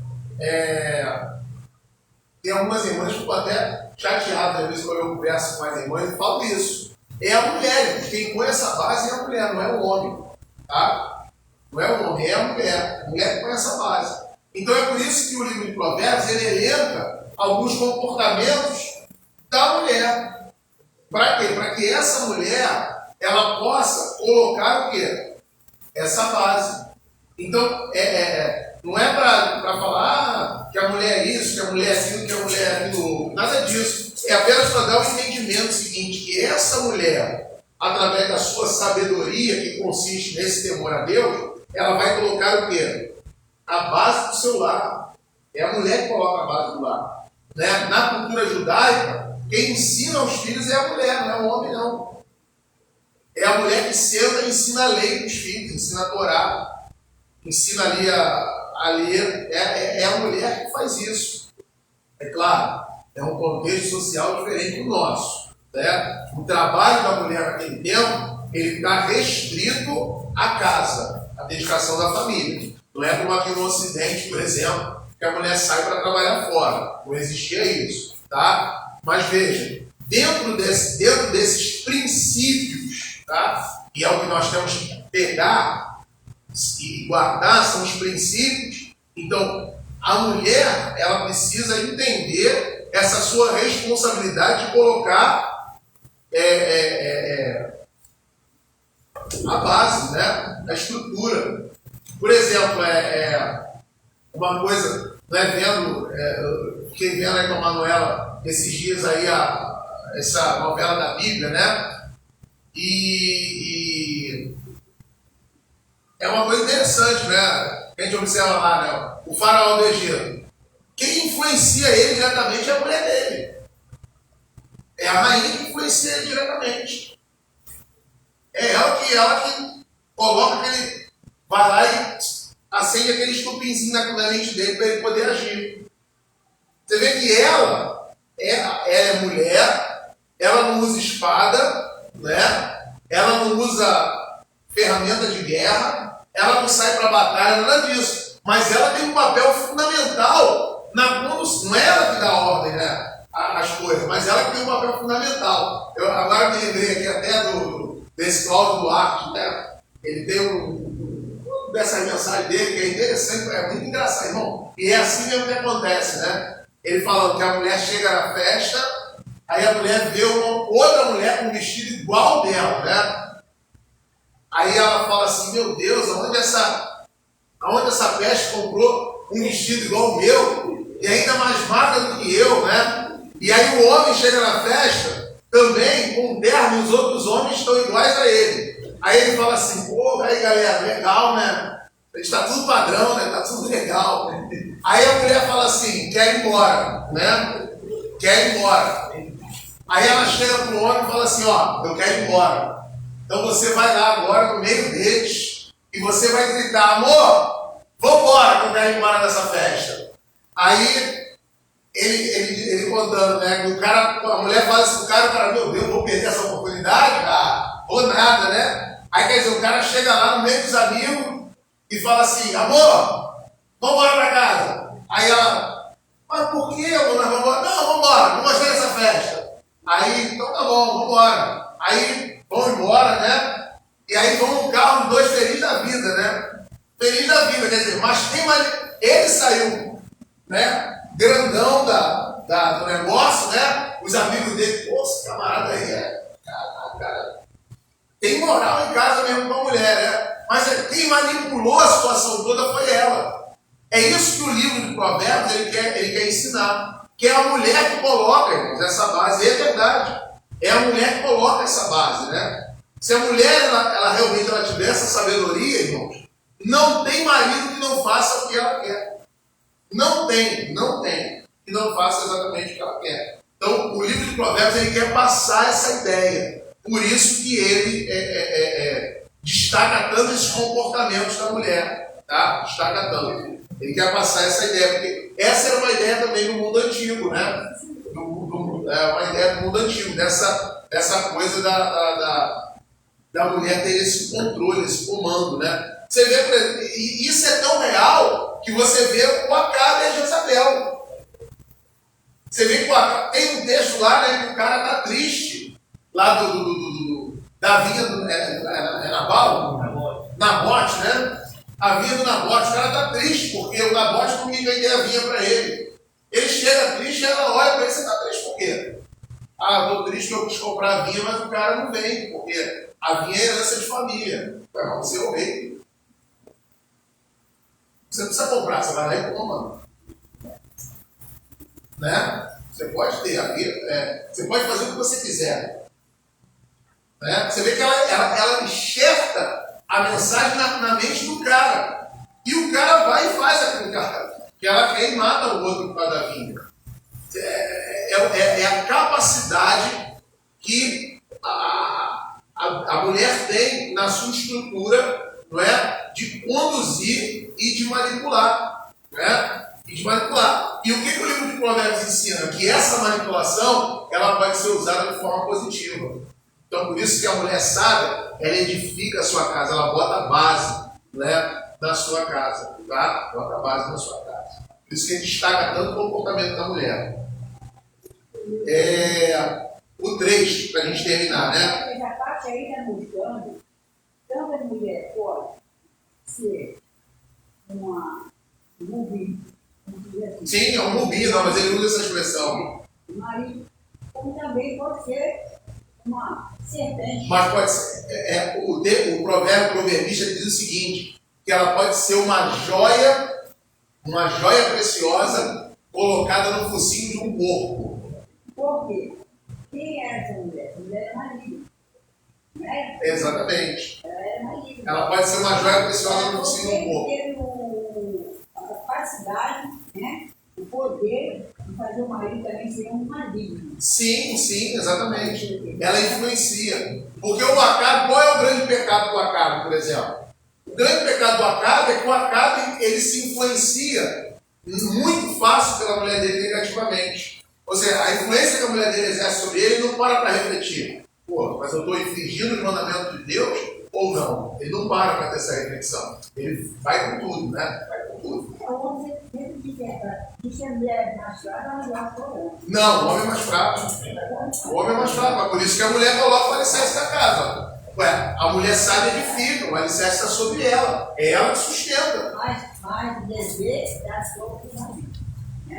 Tem algumas irmãs que ficam até chateadas, às vezes, quando eu converso com as irmãs e falo isso. É a mulher, quem põe essa base é a mulher, não é o homem. Tá? Não é o homem, é a mulher que põe essa base. Então é por isso que o livro de Provérbios ele elenca alguns comportamentos da mulher. Para quê? Para que essa mulher ela possa colocar o quê? Essa base. Então, não é para falar que a mulher é isso, que a mulher é aquilo, que a mulher é aquilo. Nada disso. É apenas para dar o entendimento seguinte, que essa mulher, através da sua sabedoria, que consiste nesse temor a Deus, ela vai colocar o quê? A base do seu lar. É a mulher que coloca a base do lar. Né? Na cultura judaica, quem ensina aos filhos é a mulher, não é o homem, não. É a mulher que senta e ensina a lei para os filhos, ensina a Torá, ensina ali a ler. É a mulher que faz isso. É claro, é um contexto social diferente do nosso. Né? O trabalho da mulher naquele tempo, ele está restrito à casa, à dedicação da família. Não é como aqui no Ocidente, por exemplo, que a mulher sai para trabalhar fora. Não existia isso. Tá? Mas veja, dentro desses princípios, tá? E é o que nós temos que pegar e guardar, são os princípios. Então, a mulher, ela precisa entender essa sua responsabilidade de colocar a base, né? A estrutura. Por exemplo, uma coisa, fiquei vendo aí com a Manuela esses dias aí essa novela da Bíblia, né? E é uma coisa interessante, né? A gente observa lá, né? O faraó do Egito. Quem influencia ele diretamente é a mulher dele. É a rainha que influencia ele diretamente. É ela que coloca aquele. Vai lá e acende aquele estupinzinho na mente dele para ele poder agir. Você vê que ela é mulher, ela não usa espada, né? Ela não usa ferramenta de guerra, ela não sai para batalha, nada disso. Mas ela tem um papel fundamental na condução. Não é ela que dá ordem, né? As coisas, mas ela tem um papel fundamental. Eu agora me lembrei aqui até desse Cláudio Duarte, né? Ele tem dessa mensagem dele que é interessante, é muito engraçado, irmão. E é assim mesmo que acontece, né? Ele falando que a mulher chega na festa, aí a mulher vê outra mulher com um vestido igual dela, né? Aí ela fala assim, meu Deus, aonde essa peste comprou um vestido igual o meu, e ainda mais magra do que eu, né? E aí o homem chega na festa, também com um terno, e os outros homens estão iguais a ele. Aí ele fala assim, pô, aí galera, legal, né? Está tudo padrão, né? Está tudo legal. Aí a mulher fala assim, quer ir embora, né? Quer ir embora. Aí ela chega para o homem e fala assim, ó, eu quero ir embora. Então você vai lá agora no meio deles e você vai gritar, amor, vambora que eu quero ir embora dessa festa. Aí ele contando, né? A mulher fala assim pro cara, o cara, meu Deus, vou perder essa oportunidade? Ah, ou nada, né? Aí quer dizer, o cara chega lá no meio dos amigos e fala assim, amor, vamos embora pra casa. Aí ela, mas por que, amor, nós vamos embora? Não, vamos embora, não gostei dessa festa. Aí, então tá bom, vamos embora. Aí vão embora, né? E aí vão no carro, os dois felizes da vida, né? Feliz da vida, quer dizer, mas tem mais. Ele saiu, né? Grandão do negócio, né? Os amigos dele, pô, esse camarada aí cara, tem moral em casa mesmo com a mulher, né? Mas quem manipulou a situação toda foi ela. É isso que o livro de Provérbios ele quer ensinar. Que é a mulher que coloca, irmãos, essa base. E é verdade. É a mulher que coloca essa base, né? Se a mulher ela realmente tiver essa sabedoria, irmãos, não tem marido que não faça o que ela quer. Não tem que não faça exatamente o que ela quer. Então, o livro de Provérbios ele quer passar essa ideia. Por isso que ele destaca tanto esses comportamentos da mulher. Tá? Destaca tanto. Ele quer passar essa ideia, porque essa era uma ideia também do mundo antigo, né? Uma ideia do mundo antigo, dessa coisa da mulher ter esse controle, esse comando, né? Você vê, por exemplo, e isso é tão real que você vê o Acabe e a Jezabel. Você vê que tem um texto lá, né, que o cara está triste, lá da vinha do Nabal? Nabote, né? A vinha do Nabote, o cara está triste, porque o Nabote não quis vender a vinha para ele. Ele chega triste e ela olha para ele, você está triste por quê? Ah, estou triste que eu quis comprar a vinha, mas o cara não vende, porque a vinha é herança de família. Mas você é o rei. Você não precisa comprar, você vai lá e compra. Né? Você pode ter a vinha, você pode fazer o que você quiser. Né? Você vê que ela enxerta a mensagem na mente do cara. E o cara vai e faz aquilo que ela quer e mata o outro por causa da vinha. É a capacidade que a mulher tem na sua estrutura, não é? De conduzir e de manipular. Né? E o que o livro de Provérbios ensina? Que essa manipulação ela pode ser usada de forma positiva. Então, por isso que a mulher sábia, ela edifica a sua casa, ela bota a base, né, na sua casa. Tá? Bota a base na sua casa. Por isso que a gente destaca tanto o comportamento da mulher. O 3, para a gente terminar, né? Essa parte aí está mostrando, tanto a mulher pode ser uma rubi, assim. Sim, é um rubi, não, mas ele usa essa expressão. Mas, como também pode ser uma serpente. Mas pode ser, o proverbista diz o seguinte, que ela pode ser uma joia preciosa colocada no focinho de um porco. Por quê? Quem é essa mulher? A mulher é maligna. Né? Exatamente. Ela é maligna. Ela pode ser uma joia preciosa no focinho de um porco. Tem a capacidade, né? O poder de fazer o marido também ser um maligno. Sim, exatamente. Ela influencia. Porque o Acabe, qual é o grande pecado do Acabe, por exemplo? O grande pecado do Acabe é que o Acabe ele se influencia muito fácil pela mulher dele negativamente. Ou seja, a influência que a mulher dele exerce sobre ele não para refletir. Pô, mas eu estou infringindo os mandamentos de Deus ou não? Ele não para ter essa reflexão. Ele vai com tudo, né? Vai com tudo. É o homem sempre diz que a mulher mais fraca, ela já foi. Não, o homem é mais fraco. O homem é mais fraco. É por isso que a mulher coloca o alicerce da casa. Ué, a mulher sabe edifica, o alicerce está sobre ela. É ela que sustenta. Mas o dever da sua família.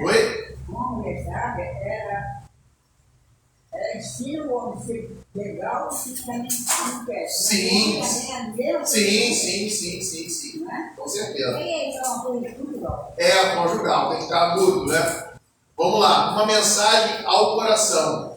Oi? Uma mulher sábia, ela ensina o homem a ser legal e também não quer. Sim. Não é? Com certeza. E é uma coisa conjugal. É conjugal, tem que estar tudo, né? Vamos lá, uma mensagem ao coração.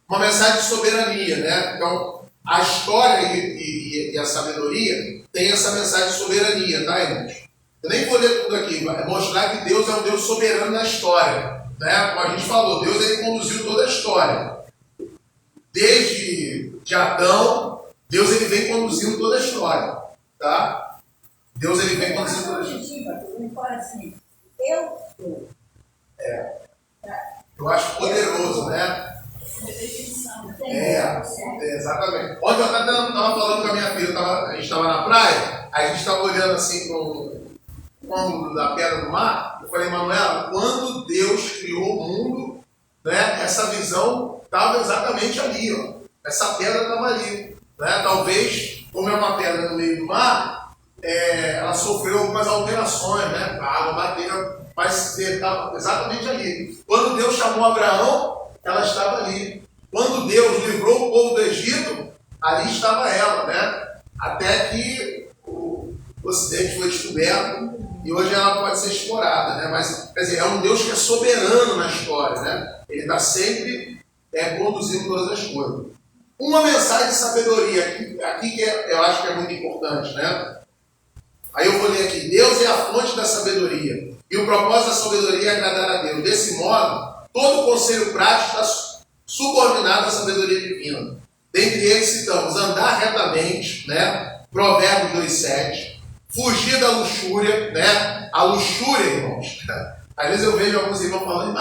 Uma mensagem de soberania, né? Então, a história e a sabedoria tem essa mensagem de soberania, tá, irmãos? Eu nem vou ler tudo aqui, vai mostrar que Deus é um Deus soberano na história. Né? Como a gente falou, Deus ele conduziu toda a história. Desde Adão, Deus ele vem conduzindo toda a história. Tá? Deus ele vem conduzindo toda a história. Ele fala assim, eu sou. Eu acho poderoso, né? Exatamente. Ontem eu estava falando com a minha filha, a gente estava na praia, aí a gente estava olhando assim para o ângulo da pedra do mar. Eu falei, Manuela, quando Deus criou o mundo, né, essa visão estava exatamente ali, ó. Essa pedra estava ali. Né? Talvez, como é uma pedra no meio do mar, ela sofreu algumas alterações, né? A água bateu, mas estava exatamente ali. Quando Deus chamou Abraão, ela estava ali. Quando Deus livrou o povo do Egito, ali estava ela, né? Até que o Ocidente foi descoberto e hoje ela pode ser explorada, né? Mas, quer dizer, é um Deus que é soberano na história, né? Ele está sempre conduzindo todas as coisas. Uma mensagem de sabedoria aqui que eu acho que é muito importante, né? Aí eu vou ler aqui. Deus é a fonte da sabedoria e o propósito da sabedoria é agradar a Deus. Desse modo, todo conselho prático está subordinado à sabedoria divina. Dentre eles citamos andar retamente, né? Provérbios 2,7. Fugir da luxúria, né? A luxúria, irmãos. Às vezes eu vejo alguns irmãos falando,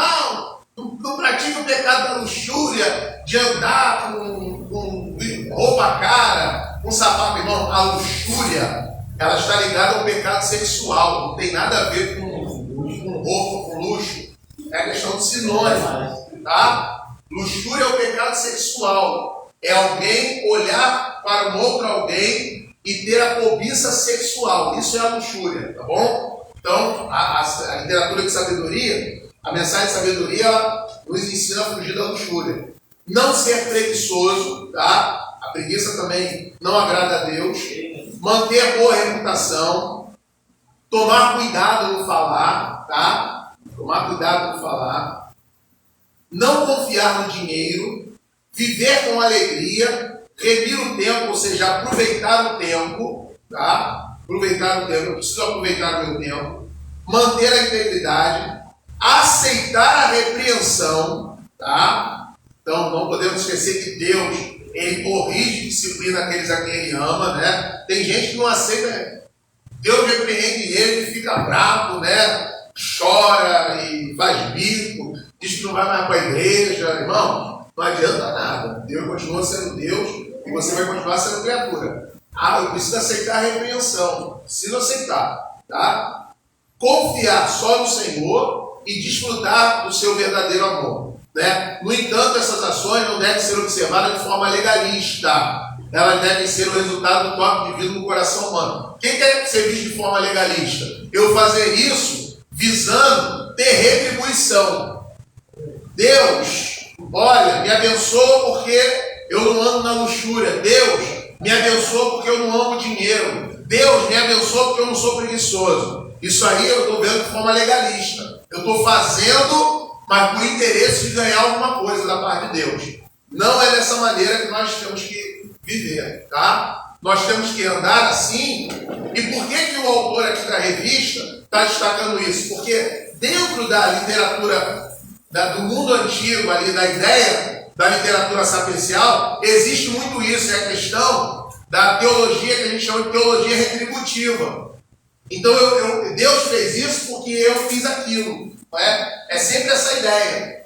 não pratica o pecado da luxúria, de andar com roupa cara, um sapato, irmão, a luxúria, ela está ligada ao pecado sexual, não tem nada a ver com roupa, com luxo. É questão de sinônimo, tá? Luxúria é o pecado sexual. É alguém olhar para um outro alguém e ter a cobiça sexual. Isso é a luxúria, tá bom? Então, a literatura de sabedoria, a mensagem de sabedoria, ela nos ensina a fugir da luxúria. Não ser preguiçoso, tá? A preguiça também não agrada a Deus. Manter boa reputação. Tomar cuidado no falar, tá? Tomar cuidado no falar. Não confiar no dinheiro. Viver com alegria. Remir o tempo, ou seja, aproveitar o tempo, tá? Aproveitar o tempo, eu preciso aproveitar o meu tempo. Manter a integridade. Aceitar a repreensão, tá? Então, não podemos esquecer que Deus, Ele corrige e disciplina aqueles a quem Ele ama, né? Tem gente que não aceita, Deus repreende ele e fica bravo, né? Chora e faz bico, diz que não vai mais para a igreja. Irmão, não adianta nada. Deus continua sendo Deus e você vai continuar sendo criatura. Eu preciso aceitar a repreensão. Preciso aceitar, tá? Confiar só no Senhor e desfrutar do seu verdadeiro amor, né? No entanto, essas ações não devem ser observadas de forma legalista. Elas devem ser o resultado do toque divino no coração humano. Quem quer ser visto de forma legalista? Eu fazer isso visando ter retribuição. Deus, olha, me abençoa porque eu não ando na luxúria. Deus, me abençoa porque eu não amo dinheiro. Deus, me abençoa porque eu não sou preguiçoso. Isso aí eu estou vendo de forma legalista. Eu estou fazendo, mas por interesse de ganhar alguma coisa da parte de Deus. Não é dessa maneira que nós temos que viver, tá? Nós temos que andar assim. E por que o autor aqui da revista está destacando isso? Porque dentro da literatura do mundo antigo, ali da ideia da literatura sapiencial, existe muito isso, é a questão da teologia que a gente chama de teologia retributiva. Então Deus fez isso porque eu fiz aquilo, não é? É sempre essa ideia.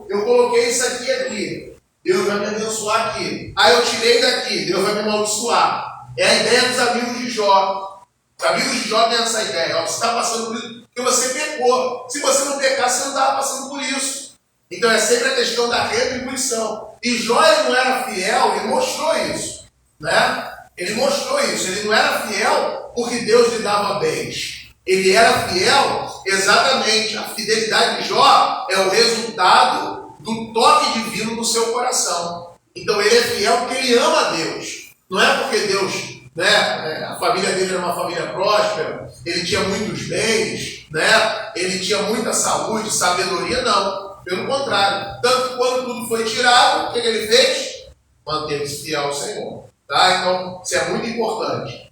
Eu coloquei isso aqui. Deus vai me abençoar aqui. Eu tirei daqui, Deus vai me amaldiçoar. É a ideia dos amigos de Jó. Os amigos de Jó têm essa ideia. Você está passando por isso porque você pecou. Se você não pecasse, você não estava passando por isso. Então é sempre a questão da retribuição. E Jó, ele não era fiel, ele mostrou isso, né? Ele mostrou isso. Ele não era fiel porque Deus lhe dava bens. Ele era fiel, exatamente. A fidelidade de Jó é o resultado do toque divino no seu coração. Então ele é fiel porque ele ama a Deus. Não é porque Deus, né, a família dele era uma família próspera, ele tinha muitos bens, né, ele tinha muita saúde, sabedoria, não. Pelo contrário. Tanto que quando tudo foi tirado, o que ele fez? Manteve-se fiel ao Senhor. Tá? Então, isso é muito importante.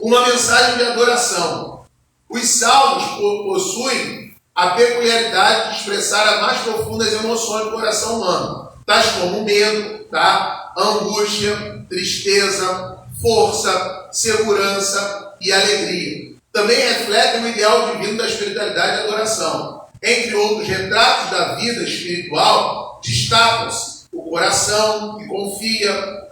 Uma mensagem de adoração. Os salmos possuem a peculiaridade de expressar as mais profundas emoções do coração humano, tais como medo, tá? Angústia, tristeza, força, segurança e alegria. Também refletem o ideal divino da espiritualidade e adoração. Entre outros retratos da vida espiritual, destacam-se o coração que confia,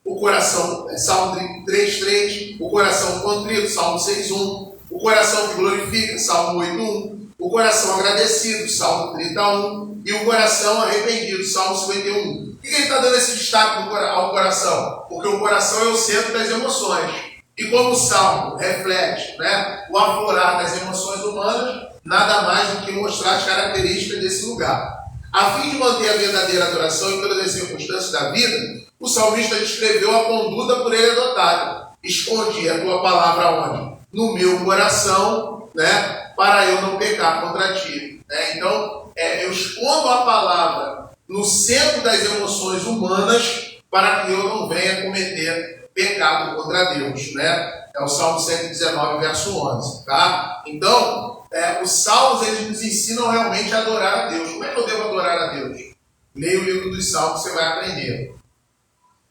o coração, Salmo 3:3, o coração contrito, Salmo 6:1, o coração que glorifica, Salmo 8:1, o coração agradecido, Salmo 31, e o coração arrependido, Salmo 51. Por que ele está dando esse destaque ao coração? Porque o coração é o centro das emoções. E como o Salmo reflete, né, o aflorar das emoções humanas, nada mais do que mostrar as características desse lugar. A fim de manter a verdadeira adoração em todas as circunstâncias da vida, o salmista descreveu a conduta por ele adotada. Escondi a tua palavra onde? No meu coração, né, para eu não pecar contra ti. Né? Então, eu escondo a palavra no centro das emoções humanas para que eu não venha cometer pecado contra Deus. Né? É o Salmo 119, verso 11. Tá? Então, os salmos eles nos ensinam realmente a adorar a Deus. Como é que eu devo adorar a Deus? Leia o livro dos Salmos, você vai aprender.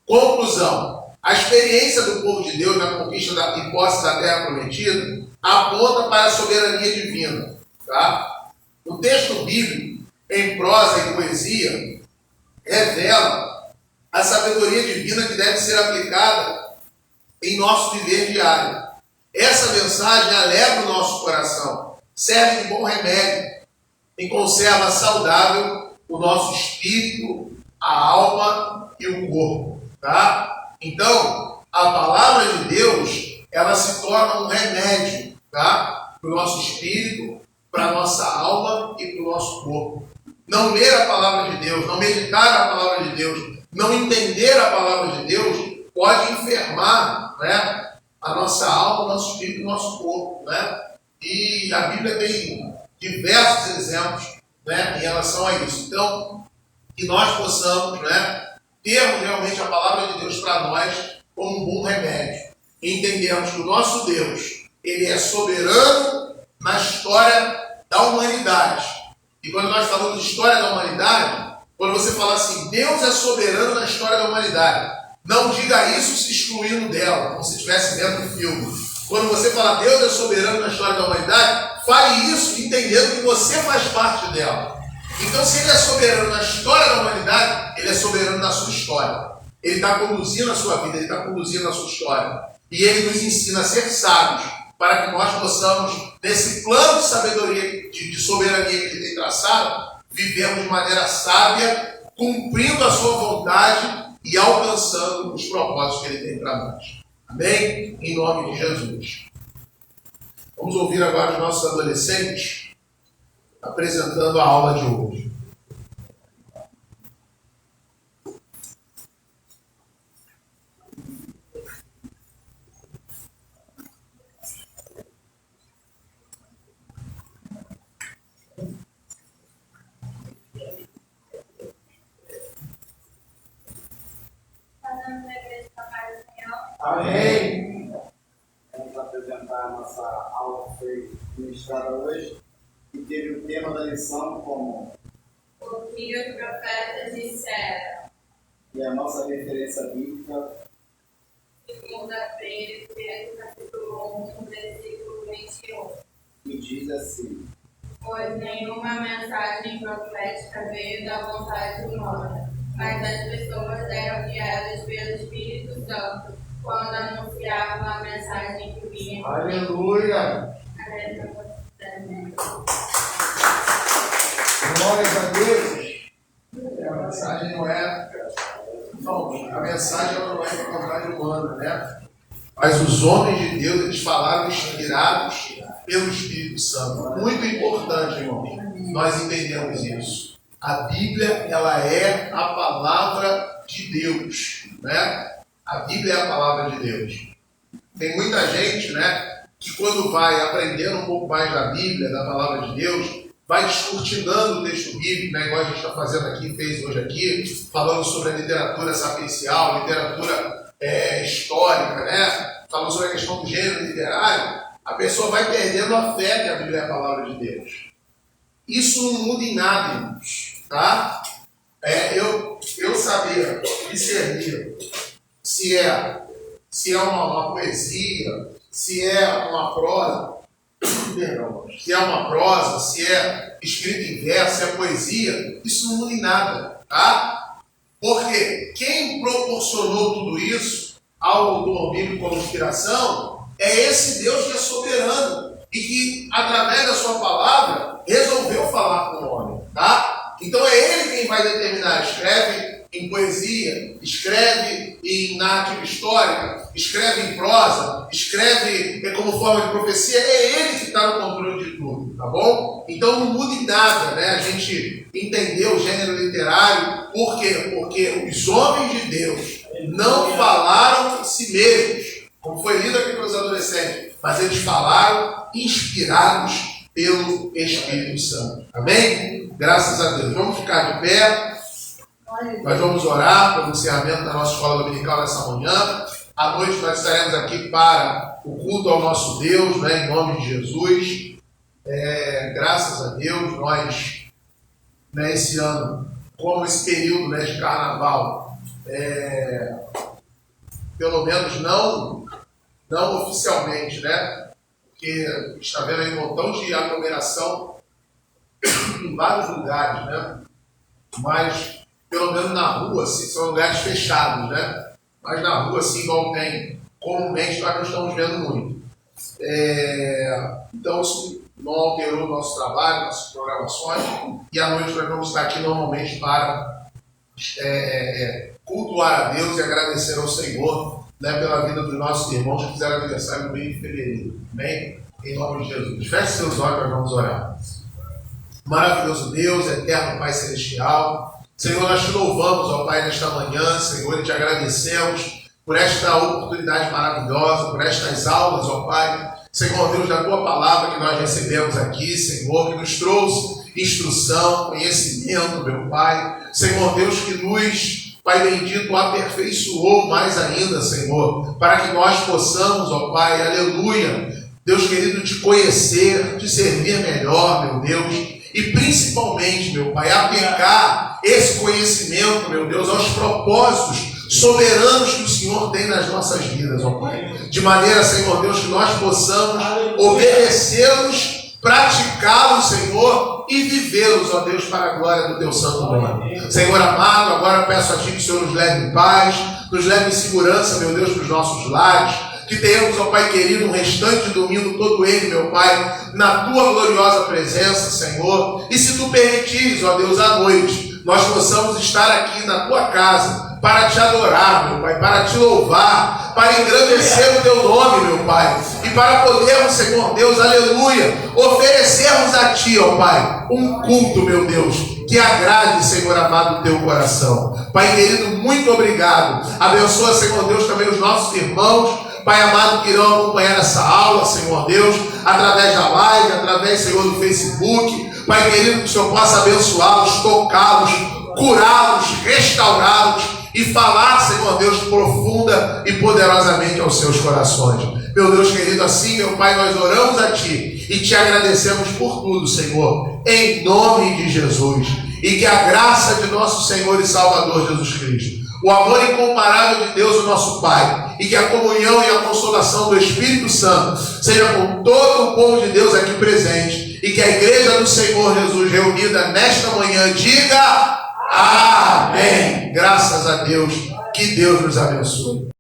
Conclusão. A experiência do povo de Deus na conquista e posse da terra prometida aponta para a soberania divina. Tá? O texto bíblico, em prosa e poesia, revela a sabedoria divina que deve ser aplicada em nosso viver diário. Essa mensagem alegra o nosso coração, serve de bom remédio e conserva saudável o nosso espírito, a alma e o corpo. Tá? Então, a palavra de Deus, ela se torna um remédio, tá? Para o nosso espírito, para a nossa alma e para o nosso corpo. Não ler a palavra de Deus, não meditar a palavra de Deus, não entender a palavra de Deus, pode enfermar, né, a nossa alma, o nosso espírito e o nosso corpo. Né? E a Bíblia tem diversos exemplos, né, em relação a isso. Então, que nós possamos, né, termos realmente a palavra de Deus para nós como um bom remédio. E entendermos que o nosso Deus, ele é soberano na história da humanidade. E quando nós falamos de história da humanidade, quando você fala assim, Deus é soberano na história da humanidade, não diga isso se excluindo dela, como se estivesse dentro do filme. Quando você fala Deus é soberano na história da humanidade, fale isso entendendo que você faz parte dela. Então, se ele é soberano na história da humanidade, ele é soberano na sua história. Ele está conduzindo a sua vida, ele está conduzindo a sua história. E ele nos ensina a ser sábios, para que nós possamos, nesse plano de sabedoria, de soberania que ele tem traçado, vivermos de maneira sábia, cumprindo a sua vontade e alcançando os propósitos que ele tem para nós. Amém? Em nome de Jesus. Vamos ouvir agora os nossos adolescentes apresentando a aula de hoje. Amém. Vamos apresentar a nossa aula que foi ministrada hoje, que teve o tema da lição como o que os profetas disseram. E a nossa referência bíblica, Segunda-feira, capítulo 1, versículo 21. que diz assim: Pois nenhuma mensagem profética veio da vontade humana, mas as pessoas eram guiadas pelo Espírito Santo quando anunciavam a mensagem que vinha. Aleluia! Amém. Glórias a Deus! A mensagem não é... Não, a mensagem não é da vontade humana, né? Mas os homens de Deus, eles falaram inspirados pelo Espírito Santo. Muito importante, irmão. Nós entendemos isso. A Bíblia, ela é a palavra de Deus, né? A Bíblia é a palavra de Deus. Tem muita gente, né, que quando vai aprendendo um pouco mais da Bíblia, da palavra de Deus, vai descortinando o texto bíblico, né, igual a gente está fazendo aqui, fez hoje aqui, falando sobre a literatura sapiencial, literatura histórica, né, falando sobre a questão do gênero literário. A pessoa vai perdendo a fé que a Bíblia é a palavra de Deus. Isso não muda em nada, irmãos, tá? Eu saber discernir se é uma poesia, se é uma prosa, se é uma prosa, se é escrito em verso, se é poesia, isso não muda em nada, tá? Porque quem proporcionou tudo isso ao autor bíblico como inspiração é esse Deus que é soberano e que, através da sua palavra, resolveu falar com o homem, tá? Então é ele quem vai determinar, escreve em poesia, escreve em narrativa histórica, escreve em prosa, escreve como forma de profecia, é ele que está no controle de tudo, tá bom? Então não muda em nada, né? A gente entendeu o gênero literário, por quê? Porque os homens de Deus não falaram de si mesmos, como foi lido aqui pelos adolescentes, mas eles falaram inspirados pelo Espírito Santo. Amém? Graças a Deus. Vamos ficar de pé. Nós vamos orar pelo encerramento da nossa escola dominical nessa manhã. À noite nós estaremos aqui para o culto ao nosso Deus, né, em nome de Jesus. Graças a Deus, nós, né, esse ano, como esse período, né, de carnaval, pelo menos não oficialmente, né, porque está vendo aí um montão de aglomeração em vários lugares, né, mas pelo menos na rua, assim, são lugares fechados, né? Mas na rua, assim, igual tem, comumente nós não estamos vendo muito. Então, isso não alterou o nosso trabalho, nossas programações, e à noite nós vamos estar aqui normalmente para cultuar a Deus e agradecer ao Senhor, né, pela vida dos nossos irmãos que fizeram aniversário no mês de fevereiro. Amém? Em nome de Jesus. Feche seus olhos, nós vamos orar. Maravilhoso Deus, eterno Pai Celestial, Senhor, nós te louvamos, ó Pai, nesta manhã, Senhor, e te agradecemos por esta oportunidade maravilhosa, por estas aulas, ó Pai, Senhor Deus, da Tua palavra que nós recebemos aqui, Senhor, que nos trouxe instrução, conhecimento, meu Pai, Senhor Deus, que nos, Pai bendito, aperfeiçoou mais ainda, Senhor, para que nós possamos, ó Pai, aleluia, Deus querido, te conhecer, te servir melhor, meu Deus, e principalmente, meu Pai, aplicar esse conhecimento, meu Deus, aos propósitos soberanos que o Senhor tem nas nossas vidas, ó Pai. De maneira, Senhor Deus, que nós possamos obedecê-los, praticá-los, Senhor, e vivê-los, ó Deus, para a glória do Teu santo nome. Senhor amado, agora eu peço a Ti que o Senhor nos leve em paz, nos leve em segurança, meu Deus, para os nossos lares, que tenhamos, ó Pai querido, um restante domingo todo ele, meu Pai, na Tua gloriosa presença, Senhor. E se Tu permitires, ó Deus, à noite, nós possamos estar aqui na Tua casa para Te adorar, meu Pai, para Te louvar, para engrandecer o Teu nome, meu Pai, e para podermos, Senhor Deus, aleluia, oferecermos a Ti, ó Pai, um culto, meu Deus, que agrade, Senhor amado, o Teu coração. Pai querido, muito obrigado. Abençoa, Senhor Deus, também os nossos irmãos, Pai amado, que irão acompanhar essa aula, Senhor Deus, através da live, através, Senhor, do Facebook. Pai querido, que o Senhor possa abençoá-los, tocá-los, curá-los, restaurá-los e falar, Senhor Deus, profunda e poderosamente aos seus corações. Meu Deus querido, assim, meu Pai, nós oramos a Ti e Te agradecemos por tudo, Senhor, em nome de Jesus. E que a graça de nosso Senhor e Salvador Jesus Cristo, o amor incomparável de Deus, o nosso Pai, e que a comunhão e a consolação do Espírito Santo seja com todo o povo de Deus aqui presente, e que a igreja do Senhor Jesus reunida nesta manhã diga amém. Graças a Deus, que Deus nos abençoe.